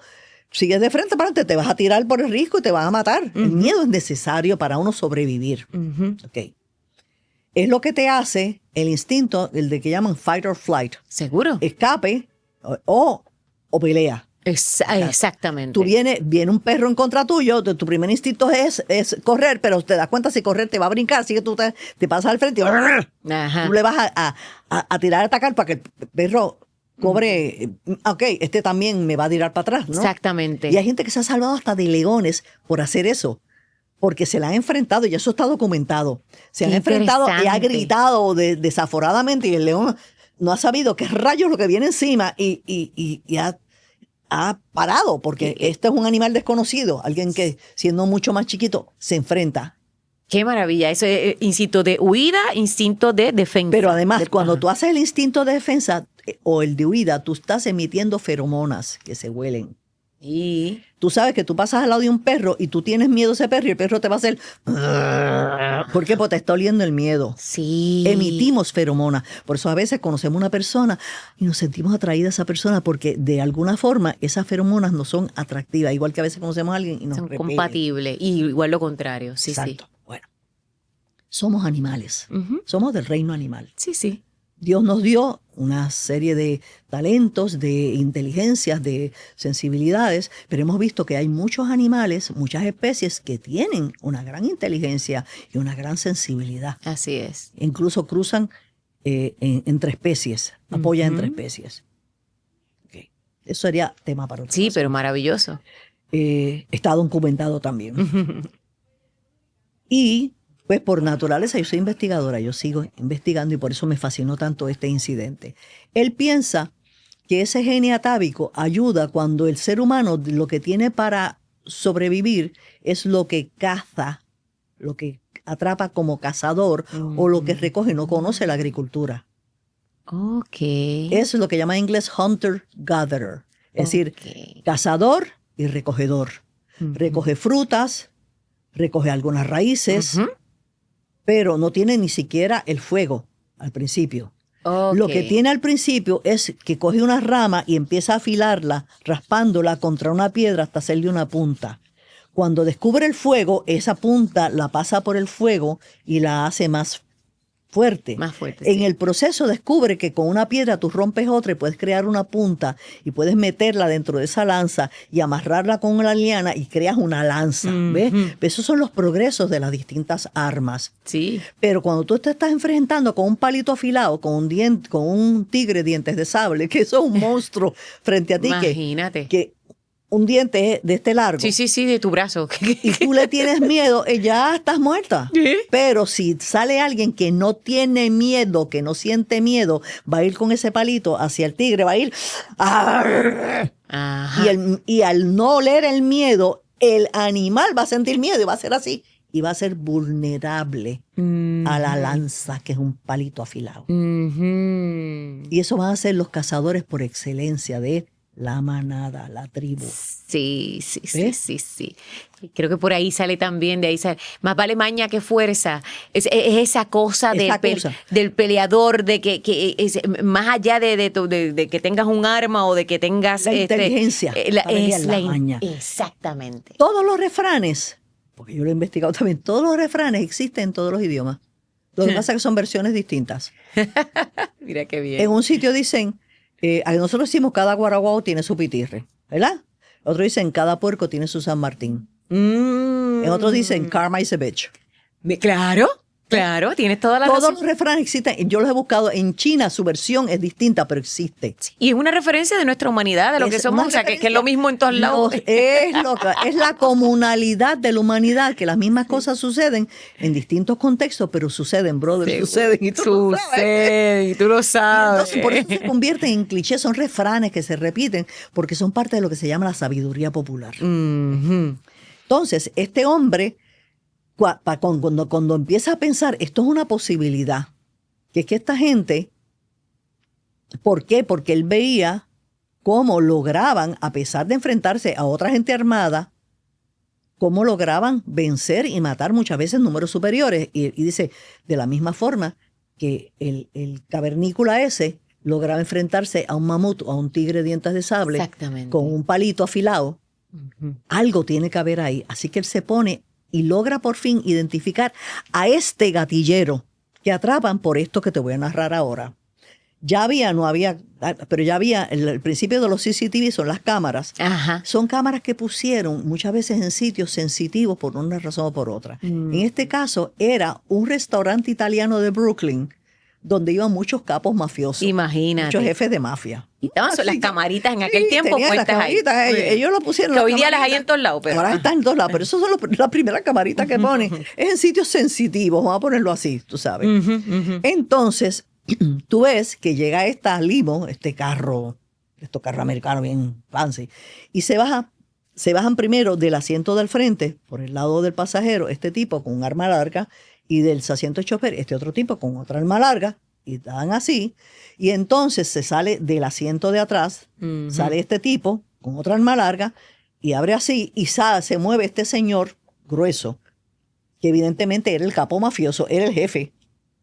sigues de frente para adelante, te vas a tirar por el risco y te van a matar. El miedo es necesario para uno sobrevivir. Okay. Es lo que te hace el instinto, el de que llaman fight or flight. ¿Seguro? Escape o pelea. Exactamente. Tú viene un perro en contra tuyo, tu primer instinto es correr, pero te das cuenta si correr te va a brincar, así que tú te pasas al frente y tú le vas a tirar a atacar para que el perro cobre, ok, este también me va a tirar para atrás, ¿no? Exactamente. Y hay gente que se ha salvado hasta de leones por hacer eso, porque se la han enfrentado y eso está documentado. Se han enfrentado y ha gritado desaforadamente y el león no ha sabido qué rayos lo que viene encima y ha parado, porque este es un animal desconocido, alguien que siendo mucho más chiquito se enfrenta. Qué maravilla, eso es instinto de huida, instinto de defensa. Pero además, cuando tú haces el instinto de defensa o el de huida, tú estás emitiendo feromonas que se huelen. Y tú sabes que tú pasas al lado de un perro y tú tienes miedo a ese perro y el perro te va a hacer... ¿Por qué? Porque te está oliendo el miedo. Sí. Emitimos feromonas. Por eso a veces conocemos una persona y nos sentimos atraídas a esa persona porque de alguna forma esas feromonas no son atractivas. Igual que a veces conocemos a alguien y nos son repelen. compatibles. Y igual lo contrario. Sí, Exacto. sí. Bueno, somos animales. Somos del reino animal. Sí, sí. Dios nos dio una serie de talentos, de inteligencias, de sensibilidades, pero hemos visto que hay muchos animales, muchas especies que tienen una gran inteligencia y una gran sensibilidad. Así es. Incluso cruzan entre especies, apoyan entre especies. Okay. Eso sería tema para otro. Sí, pero maravilloso. Está documentado también. Y pues por naturaleza yo soy investigadora, yo sigo investigando y por eso me fascinó tanto este incidente. Él piensa que ese gene atávico ayuda cuando el ser humano lo que tiene para sobrevivir es lo que caza, lo que atrapa como cazador o lo que recoge, no conoce la agricultura. Ok. Eso es lo que llama en inglés hunter-gatherer, es decir, cazador y recogedor. Recoge frutas, recoge algunas raíces, pero no tiene ni siquiera el fuego al principio. Okay. Lo que tiene al principio es que coge una rama y empieza a afilarla, raspándola contra una piedra hasta hacerle una punta. Cuando descubre el fuego, esa punta la pasa por el fuego y la hace más fuerte. Más fuerte, En sí. el proceso descubre que con una piedra tú rompes otra y puedes crear una punta y puedes meterla dentro de esa lanza y amarrarla con una liana y creas una lanza. ¿Ves? Esos son los progresos de las distintas armas. Sí. Pero cuando tú te estás enfrentando con un palito afilado, con un tigre dientes de sable, que eso es un monstruo frente a ti, Imagínate. que un diente de este largo. Sí, sí, sí, de tu brazo. Y tú le tienes miedo, ya estás muerta. Pero si sale alguien que no tiene miedo, que no siente miedo, va a ir con ese palito hacia el tigre, va a ir... Ajá. Y al no oler el miedo, el animal va a sentir miedo y va a ser así. Y va a ser vulnerable a la lanza, que es un palito afilado. Y eso van a ser los cazadores por excelencia de la manada, la tribu. Sí, sí, sí, ¿Ves? sí, sí. Creo que por ahí sale también, de ahí sale, más vale maña que fuerza. Es esa cosa, Esa cosa. del peleador, de que es más allá de que tengas un arma o de que tengas La inteligencia para pelear, la maña. Exactamente. Todos los refranes, porque yo lo he investigado también, todos los refranes existen en todos los idiomas. Lo que pasa es que son versiones distintas. Mira qué bien. En un sitio dicen, nosotros decimos cada guaraguao tiene su pitirre, ¿verdad? Otros dicen cada puerco tiene su San Martín. En otros dicen karma is a bitch. Claro, claro, tienes toda la Todos razón. los refranes existen. Yo los he buscado en China, su versión es distinta, pero existe. Y es una referencia de nuestra humanidad, de lo que Es somos, una o sea, que es referencia. lo mismo en todos lados. Es la comunalidad de la humanidad, que las mismas cosas suceden en distintos contextos, pero suceden, brother, Sí, suceden. Y tú lo sabes. Sucede, y tú lo sabes. Entonces, por eso se convierten en clichés, son refranes que se repiten, porque son parte de lo que se llama la sabiduría popular. Ujú. Entonces, este hombre, cuando empieza a pensar, esto es una posibilidad, que es que esta gente, ¿por qué? Porque él veía cómo lograban, a pesar de enfrentarse a otra gente armada, cómo lograban vencer y matar muchas veces números superiores. Y dice, de la misma forma que el cavernícola ese lograba enfrentarse a un mamut o a un tigre de dientes de sable Exactamente. con un palito afilado, algo tiene que haber ahí. Así que él se pone y logra por fin identificar a este gatillero que atrapan por esto que te voy a narrar ahora. Ya había, no había, pero ya había, el principio de los CCTV son las cámaras. Ajá. Son cámaras que pusieron muchas veces en sitios sensitivos por una razón o por otra. En este caso era un restaurante italiano de Brooklyn donde iban muchos capos mafiosos. Imagínate. Muchos jefes de mafia. Y estaban Así las que- camaritas en aquel sí, tiempo tenían las puestas ahí. camaritas, Sí. ellos lo pusieron. Que las hoy día las hay camaritas. en todos lados, pero Ahora están en todos lados, pero eso son la primera camarita que ponen. Es en sitios sensitivos, vamos a ponerlo así, tú sabes. Ujú, ujú. Entonces, tú ves que llega esta limo, estos carros americanos bien fancy, y se bajan primero del asiento del frente, por el lado del pasajero, este tipo con un arma larga, y del asiento de chofer, este otro tipo con otra arma larga, y dan así, y entonces se sale del asiento de atrás, Ujú. sale este tipo con otra arma larga, y abre así, y se mueve este señor grueso, que evidentemente era el capo mafioso, era el jefe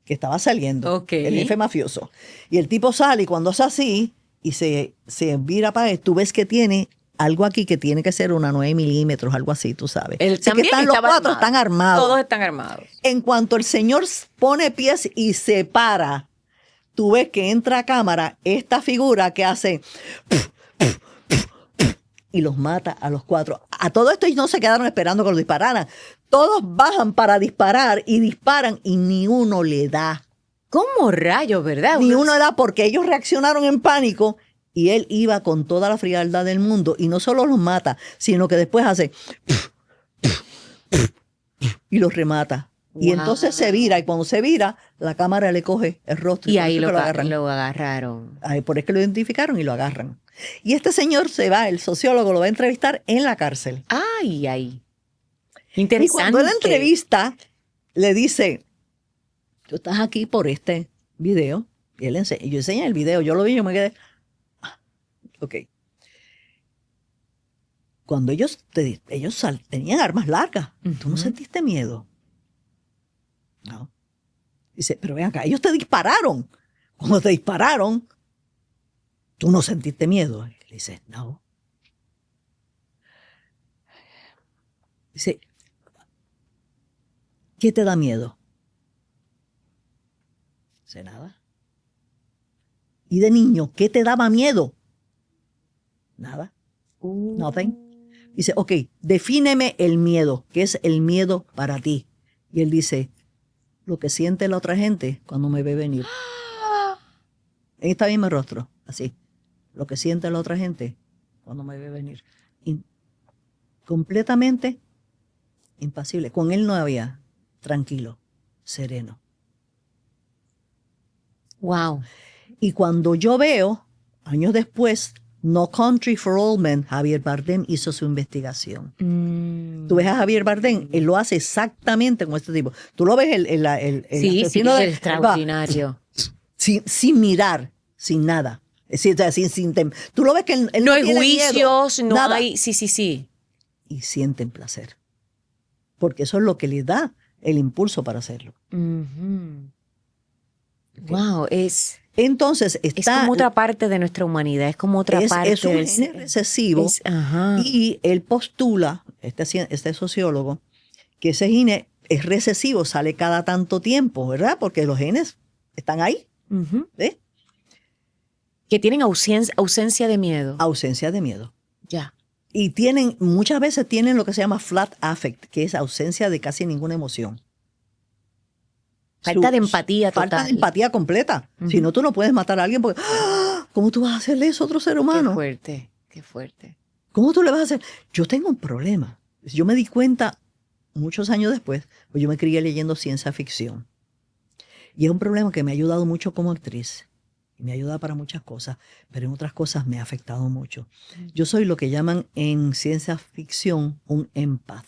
que estaba saliendo, Ok. el jefe mafioso. Y el tipo sale y cuando hace así y se vira para él, tú ves que tiene algo aquí que tiene que ser una 9 milímetros, algo así, tú sabes. Él Así que también están los estaba cuatro, armado. están armados. Todos están armados. En cuanto el señor pone pies y se para, tú ves que entra a cámara esta figura que hace y los mata a los cuatro. A todo esto ellos no se quedaron esperando que los dispararan. Todos bajan para disparar y disparan y ni uno le da. ¿Cómo rayos, verdad? Ni uno le da porque ellos reaccionaron en pánico y él iba con toda la frialdad del mundo y no solo los mata, sino que después hace y los remata. Y Wow. entonces se vira y cuando se vira, la cámara le coge el rostro Y por ahí eso lo, que lo agarran. lo agarraron. Ahí, por eso que lo identificaron y lo agarran. Y este señor se va, el sociólogo lo va a entrevistar en la cárcel. Ay, ay. Y Interesante. cuando él la entrevista, le dice, tú estás aquí por este video. Y él enseña, yo enseñé el video, yo lo vi y yo me quedé, ok. Cuando ellos tenían armas largas, ¿tú no Ujú. sentiste miedo? No. Dice, pero ven acá, ellos te dispararon. Cuando te dispararon, ¿tú no sentiste miedo? Y le dice, no. Dice, ¿qué te da miedo? Dice, nada. ¿Y de niño, qué te daba miedo? Nada. Nothing. Dice, ok, defíneme el miedo. ¿Qué es el miedo para ti? Y él dice, lo que siente la otra gente cuando me ve venir. Ahí está bien mi rostro, así. Lo que siente la otra gente cuando me ve venir. Completamente impasible. Con él no había tranquilo, sereno. Wow. Y cuando yo veo, años después, No Country for Old Men, Javier Bardem hizo su investigación. Tú ves a Javier Bardem, él lo hace exactamente como este tipo. Tú lo ves el Sí, sí, asesino es de- extraordinario. sin mirar, sin nada. Es decir, o sea, tú lo ves que él No hay tiene juicios, miedo, no nada. hay... Sí. Y sienten placer. Porque eso es lo que les da el impulso para hacerlo. Ujú. ¿Ok? Wow, es Entonces, como otra parte de nuestra humanidad, es como otra parte es un del gene recesivo ajá. y él postula, este sociólogo, que ese gene es recesivo, sale cada tanto tiempo, ¿verdad? Porque los genes están ahí, Ujú. ¿ves? Que tienen ausencia de miedo. Ausencia de miedo. Ya. Y muchas veces tienen lo que se llama flat affect, que es ausencia de casi ninguna emoción. Falta de empatía total. Falta de empatía completa. Si no, tú no puedes matar a alguien porque, ¡ah! ¿Cómo tú vas a hacerle eso a otro ser humano? Qué fuerte. ¿Cómo tú le vas a hacer? Yo tengo un problema. Yo me di cuenta muchos años después, pues yo me crié leyendo ciencia ficción. Y es un problema que me ha ayudado mucho como actriz. Y me ha ayudado para muchas cosas, pero en otras cosas me ha afectado mucho. Yo soy lo que llaman en ciencia ficción un empath.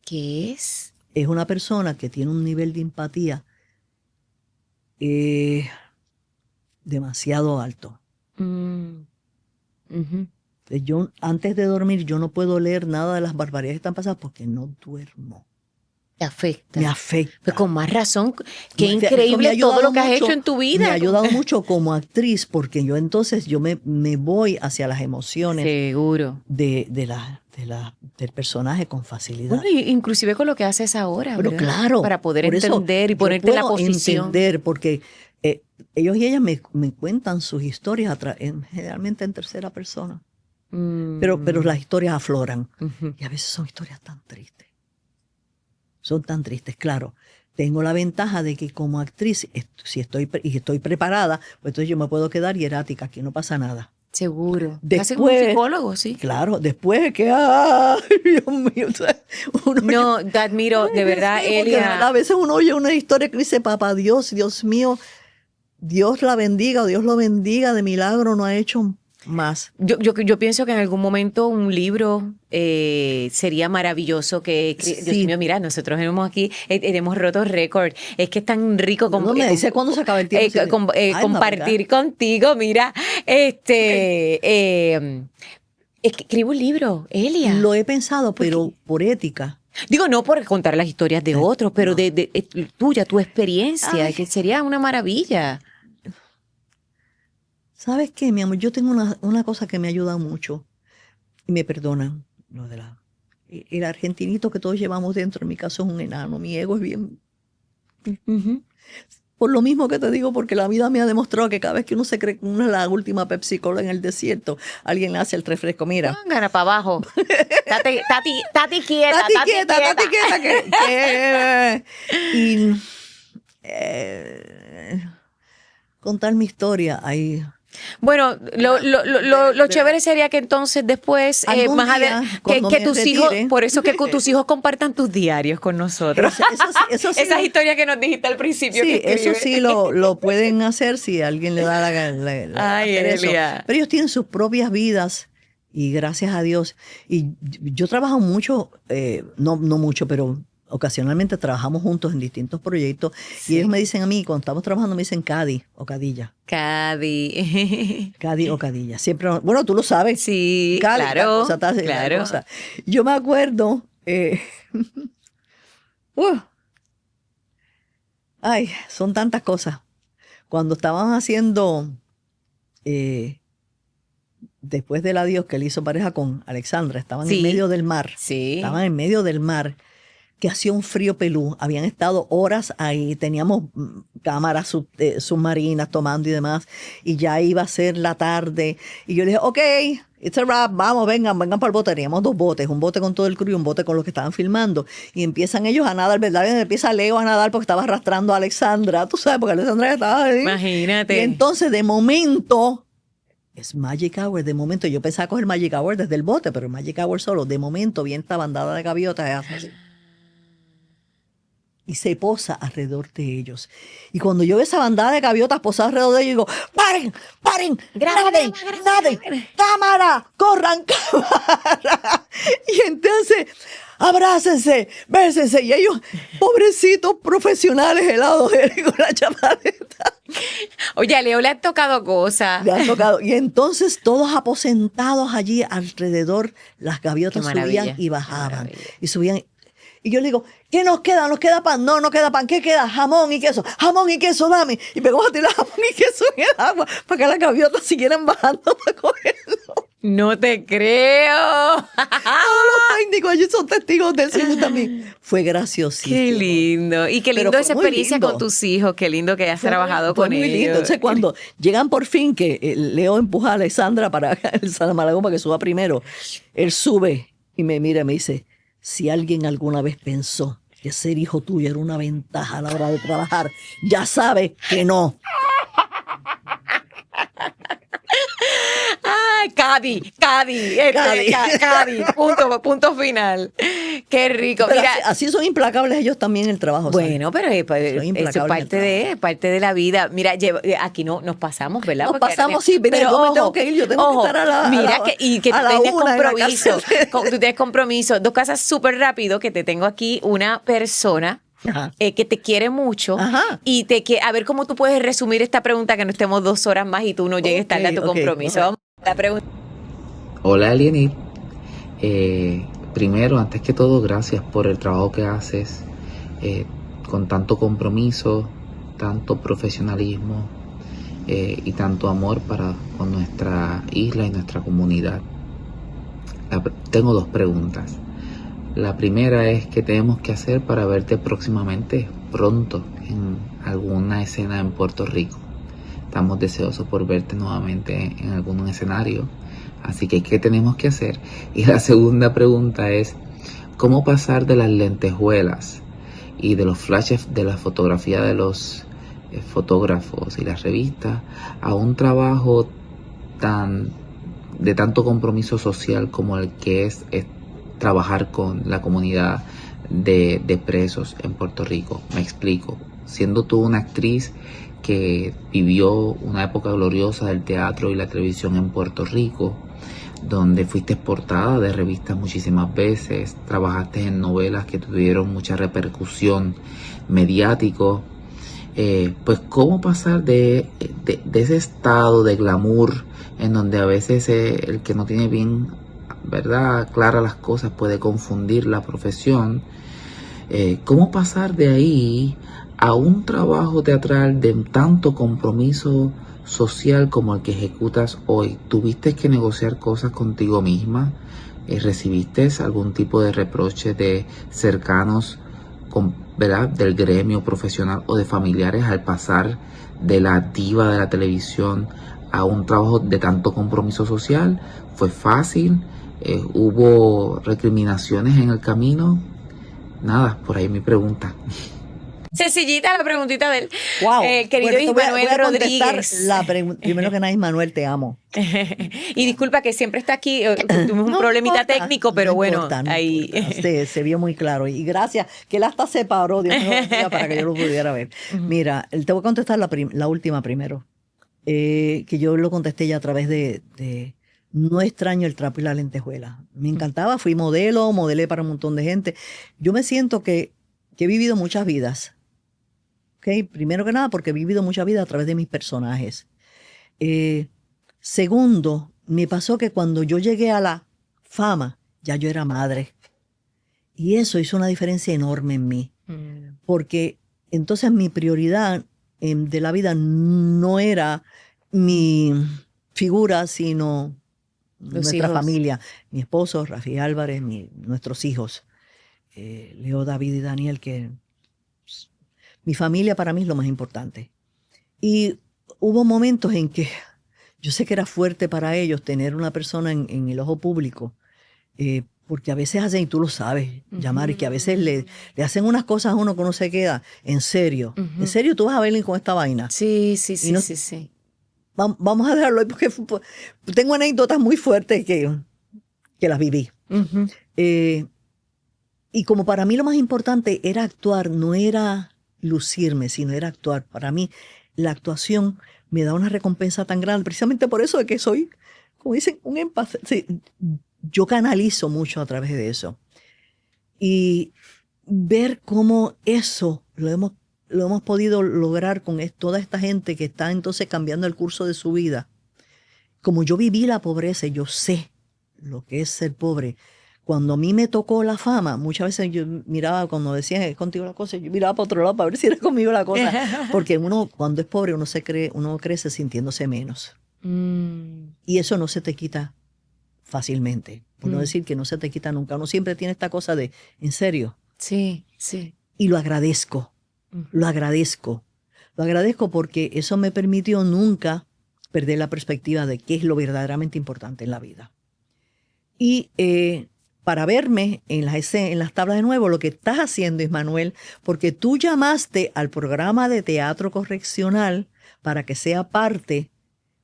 ¿Qué es? Es una persona que tiene un nivel de empatía demasiado alto. Ujú. Yo, antes de dormir, yo no puedo leer nada de las barbaridades que están pasando porque no duermo. Te afecta. Me afecta. Pues con más razón, qué Eso me ha increíble todo ayudado lo que has mucho, hecho en tu vida. Me ha ayudado mucho como actriz porque yo entonces me voy hacia las emociones Seguro. del personaje con facilidad. Bueno, inclusive con lo que haces ahora, Pero ¿verdad? claro. Para poder por eso entender y yo ponerte en la puedo posición. entender porque ellos y ellas me cuentan sus historias generalmente en tercera persona. Pero las historias afloran. Ujú. Y a veces son historias tan tristes. Son tan tristes, claro. Tengo la ventaja de que como actriz, si estoy preparada, pues entonces yo me puedo quedar hierática, aquí no pasa nada. Seguro. Después, Casi como un psicólogo, sí. Claro, después de que, ¡ay, Dios mío! O sea, No, te admiro, de verdad, porque de verdad, Elia. a veces uno oye una historia que dice, papá Dios, Dios mío, Dios la bendiga, o Dios lo bendiga, de milagro no ha hecho más. Yo pienso que en algún momento un libro sería maravilloso Dios Sí. mío, mira, nosotros hemos roto récord. Es que es tan rico No me dice cuándo se acaba el tiempo. compartir contigo, mira, es que escribo un libro, Elia. Lo he pensado, pero por ética. Digo, no por contar las historias de otros, pero no. de tuya, tu experiencia, Ay. que sería una maravilla. ¿Sabes qué, mi amor? Yo tengo una cosa que me ayuda mucho. Y me perdonan. El argentinito que todos llevamos dentro, en mi caso, es un enano. Mi ego es bien. Ujú. Por lo mismo que te digo, porque la vida me ha demostrado que cada vez que uno se cree que uno es la última Pepsi Cola en el desierto, alguien le hace el refresco. Mira. Gana para abajo. Tati quieta, Tati quieta. Y contar mi historia ahí. Bueno, lo chévere sería que entonces después, Algún más día, adelante, cuando que me tus retire. hijos, por eso que tus hijos compartan tus diarios con nosotros. Eso sí Esas historias que nos dijiste al principio. Sí, que eso escribes. sí lo pueden hacer si alguien le da la gana. Ay, hacer eso. Elia. Pero ellos tienen sus propias vidas y gracias a Dios. Y yo trabajo mucho, no mucho, pero ocasionalmente trabajamos juntos en distintos proyectos. Sí. Y ellos me dicen a mí, cuando estamos trabajando, me dicen Cadi o Cadilla. Cadi. Cadi o Cadilla. Siempre, bueno, tú lo sabes. Sí, Cadi, claro. tal Claro. cosa. Yo me acuerdo. Ay, son tantas cosas. Cuando estaban haciendo, después del adiós que él hizo pareja con Alexandra, estaban Sí. en medio del mar. Sí. Estaban en medio del mar, que hacía un frío pelú. Habían estado horas ahí, teníamos cámaras submarinas tomando y demás, y ya iba a ser la tarde. Y yo le dije, ok, it's a wrap, vamos, vengan para el bote. Teníamos 2 botes, un bote con todo el crew y un bote con los que estaban filmando. Y empiezan ellos a nadar, ¿verdad? Y empieza Leo a nadar porque estaba arrastrando a Alexandra, tú sabes, porque Alexandra ya estaba ahí. Imagínate. Y entonces, de momento, es Magic Hour. De momento, yo pensaba coger Magic Hour desde el bote, pero el Magic Hour solo. De momento, viene esta bandada de gaviotas y se posa alrededor de ellos. Y cuando yo veo esa bandada de gaviotas posada alrededor de ellos, digo, ¡paren! ¡Naden! ¡Cámara! ¡Corran cámara! Y entonces, abrácense, bésense. Y ellos, pobrecitos profesionales helados con la chaparrita. Oye, a Leo le han tocado cosas. Le han tocado. Y entonces todos aposentados allí alrededor, las gaviotas Qué maravilla, subían y qué bajaban. maravilla. Y subían. Y yo le digo, ¿qué nos queda? ¿Nos queda pan? No, no queda pan. ¿Qué queda? Jamón y queso. Jamón y queso, dame. Y me voy a tirar jamón y queso en el agua para que las gaviotas siguieran bajando para cogerlo. No te creo. Todos los técnicos allí son testigos de eso y yo también. Fue graciosísimo. Qué lindo. Y qué lindo Pero esa fue muy experiencia lindo. con tus hijos. Qué lindo que hayas trabajado Fue con muy ellos. lindo. Entonces cuando llegan por fin, que Leo empuja a Alexandra para el Salamalagón para que suba primero, él sube y me mira y me dice, si alguien alguna vez pensó que ser hijo tuyo era una ventaja a la hora de trabajar, ya sabe que no. Ay, Cádiz. Punto final. Qué rico. Pero Mira, así son implacables ellos también en el trabajo. ¿sabes? bueno, pero Son eso es implacables en el parte de la vida. Mira, aquí no nos pasamos, ¿verdad? Nos Porque- pasamos, sí, mira, yo me tengo que ir, yo tengo que estar a la- Mira, a la- y que a tú la tienes una en la compromiso. cárcel. Tú tienes compromiso. Dos cosas súper rápido que te tengo aquí. Una persona Ajá. que te quiere mucho Ajá. y a ver cómo tú puedes resumir esta pregunta que no estemos 2 horas más y tú no llegues tarde a tu Ok, compromiso. ok. Vamos a la pregunta. Hola Alienit, primero, antes que todo, gracias por el trabajo que haces con tanto compromiso, tanto profesionalismo y tanto amor con nuestra isla y nuestra comunidad. Tengo 2 preguntas. La primera es qué tenemos que hacer para verte próximamente, pronto, en alguna escena en Puerto Rico. Estamos deseosos por verte nuevamente en algún escenario. Así que, ¿qué tenemos que hacer? Y la segunda pregunta es, ¿cómo pasar de las lentejuelas y de los flashes de la fotografía de los fotógrafos y las revistas a un trabajo de tanto compromiso social como el que es trabajar con la comunidad de presos en Puerto Rico? Me explico. Siendo tú una actriz que vivió una época gloriosa del teatro y la televisión en Puerto Rico, donde fuiste portada de revistas muchísimas veces, trabajaste en novelas que tuvieron mucha repercusión mediático, pues cómo pasar de ese estado de glamour en donde a veces el que no tiene bien, ¿verdad?, claras las cosas puede confundir la profesión. ¿Cómo pasar de ahí a un trabajo teatral de tanto compromiso social como el que ejecutas hoy? ¿Tuviste que negociar cosas contigo misma? ¿Recibiste algún tipo de reproche de cercanos, ¿verdad?, del gremio profesional o de familiares al pasar de la diva de la televisión a un trabajo de tanto compromiso social? ¿Fue fácil? ¿Hubo recriminaciones en el camino? Nada, por ahí mi pregunta. Sencillita la preguntita del Wow. querido Bueno, voy a Ismanuel contestar Rodríguez. la primero que nada, Ismanuel, te amo. Y disculpa que siempre está aquí, tuvimos un No problemita importa, técnico, pero no bueno, importa, no ahí. importa. Se vio muy claro. Y gracias, que él hasta se paró, Dios me lo bendiga, para que yo lo pudiera ver. Mira, te voy a contestar la última primero. Que yo lo contesté ya a través de no extraño el trapo y la lentejuela. Me encantaba, fui modelo, modelé para un montón de gente. Yo me siento que he vivido muchas vidas. ¿Okay? Primero que nada, porque he vivido muchas vidas a través de mis personajes. Segundo, me pasó que cuando yo llegué a la fama, ya yo era madre. Y eso hizo una diferencia enorme en mí. Porque entonces mi prioridad de la vida no era mi figura, sino nuestra hijos. familia. Mi esposo, Rafi Álvarez, nuestros hijos, Leo, David y Daniel, que mi familia para mí es lo más importante. Y hubo momentos en que yo sé que era fuerte para ellos tener una persona en el ojo público, porque a veces hacen, y tú lo sabes, llamar, y que a veces le hacen unas cosas a uno que uno se queda, en serio, en serio tú vas a verle con esta vaina. Sí. Y no- Sí. Vamos a dejarlo ahí porque tengo anécdotas muy fuertes que las viví. Ujú. Y como para mí lo más importante era actuar, no era lucirme, sino era actuar. Para mí la actuación me da una recompensa tan grande, precisamente por eso de que soy, como dicen, un empate. Sí, yo canalizo mucho a través de eso. Y ver cómo eso lo hemos podido lograr con toda esta gente que está entonces cambiando el curso de su vida. Como yo viví la pobreza, yo sé lo que es ser pobre. Cuando a mí me tocó la fama, muchas veces yo miraba, cuando decían es contigo la cosa, yo miraba para otro lado para ver si era conmigo la cosa. Porque uno, cuando es pobre, uno crece sintiéndose menos. Y eso no se te quita fácilmente. Por no decir que no se te quita nunca. Uno siempre tiene esta cosa de, ¿en serio? Sí, sí. Y lo agradezco. Lo agradezco. Lo agradezco porque eso me permitió nunca perder la perspectiva de qué es lo verdaderamente importante en la vida. Y para verme en las tablas de nuevo, lo que estás haciendo, Ismanuel, porque tú llamaste al programa de teatro correccional para que sea parte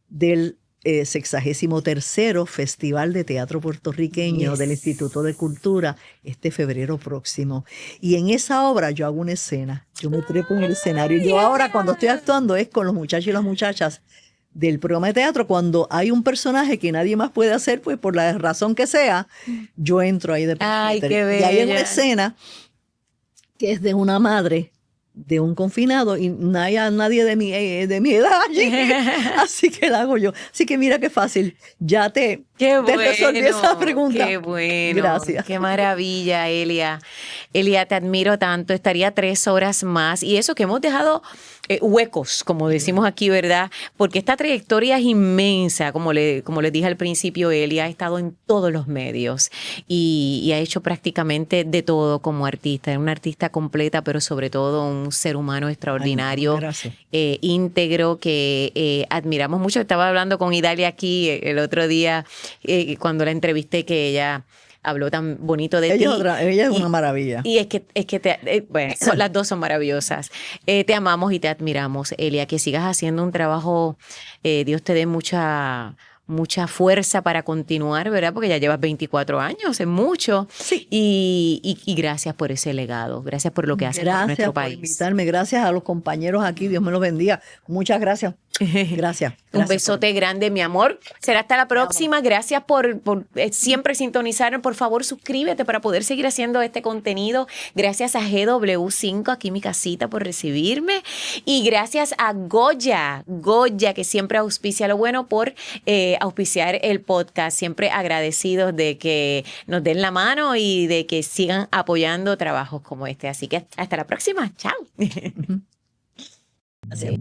del 63º Festival de Teatro Puertorriqueño del Instituto de Cultura este febrero próximo. Y en esa obra yo hago una escena, yo me trepo en el escenario. Yo ahora cuando estoy actuando es con los muchachos y las muchachas del programa de teatro. Cuando hay un personaje que nadie más puede hacer, pues por la razón que sea, yo entro ahí de Ay, qué y hay una bella. escena que es de una madre de un confinado y no hay a nadie de mi edad allí. Así que la hago yo. Así que mira qué fácil. Ya te resolví esa pregunta. Qué bueno. Gracias. Qué maravilla, Elia. Elia, te admiro tanto. Estaría 3 horas más. Y eso que hemos dejado huecos, como decimos aquí, ¿verdad? Porque esta trayectoria es inmensa. Como les dije al principio, Elia ha estado en todos los medios y ha hecho prácticamente de todo como artista. Es una artista completa, pero sobre todo un ser humano extraordinario, íntegro, que admiramos mucho. Estaba hablando con Idalia aquí el otro día, cuando la entrevisté, que ella habló tan bonito de ti. Ella es una maravilla. Y es que bueno, las dos son maravillosas. Te amamos y te admiramos, Elia, que sigas haciendo un trabajo, Dios te dé mucha fuerza para continuar, ¿verdad? Porque ya llevas 24 años, es mucho. Sí. Y gracias por ese legado, gracias por lo que haces por nuestro país. Gracias por invitarme, gracias a los compañeros aquí, Dios me los bendiga. Muchas gracias. Gracias. Un besote grande, mi amor. Será hasta la próxima. Gracias por siempre sintonizar. Por favor, suscríbete para poder seguir haciendo este contenido. Gracias a GW5, aquí mi casita, por recibirme. Y gracias a Goya, que siempre auspicia lo bueno, por auspiciar el podcast. Siempre agradecidos de que nos den la mano y de que sigan apoyando trabajos como este. Así que hasta la próxima. Chao. Así.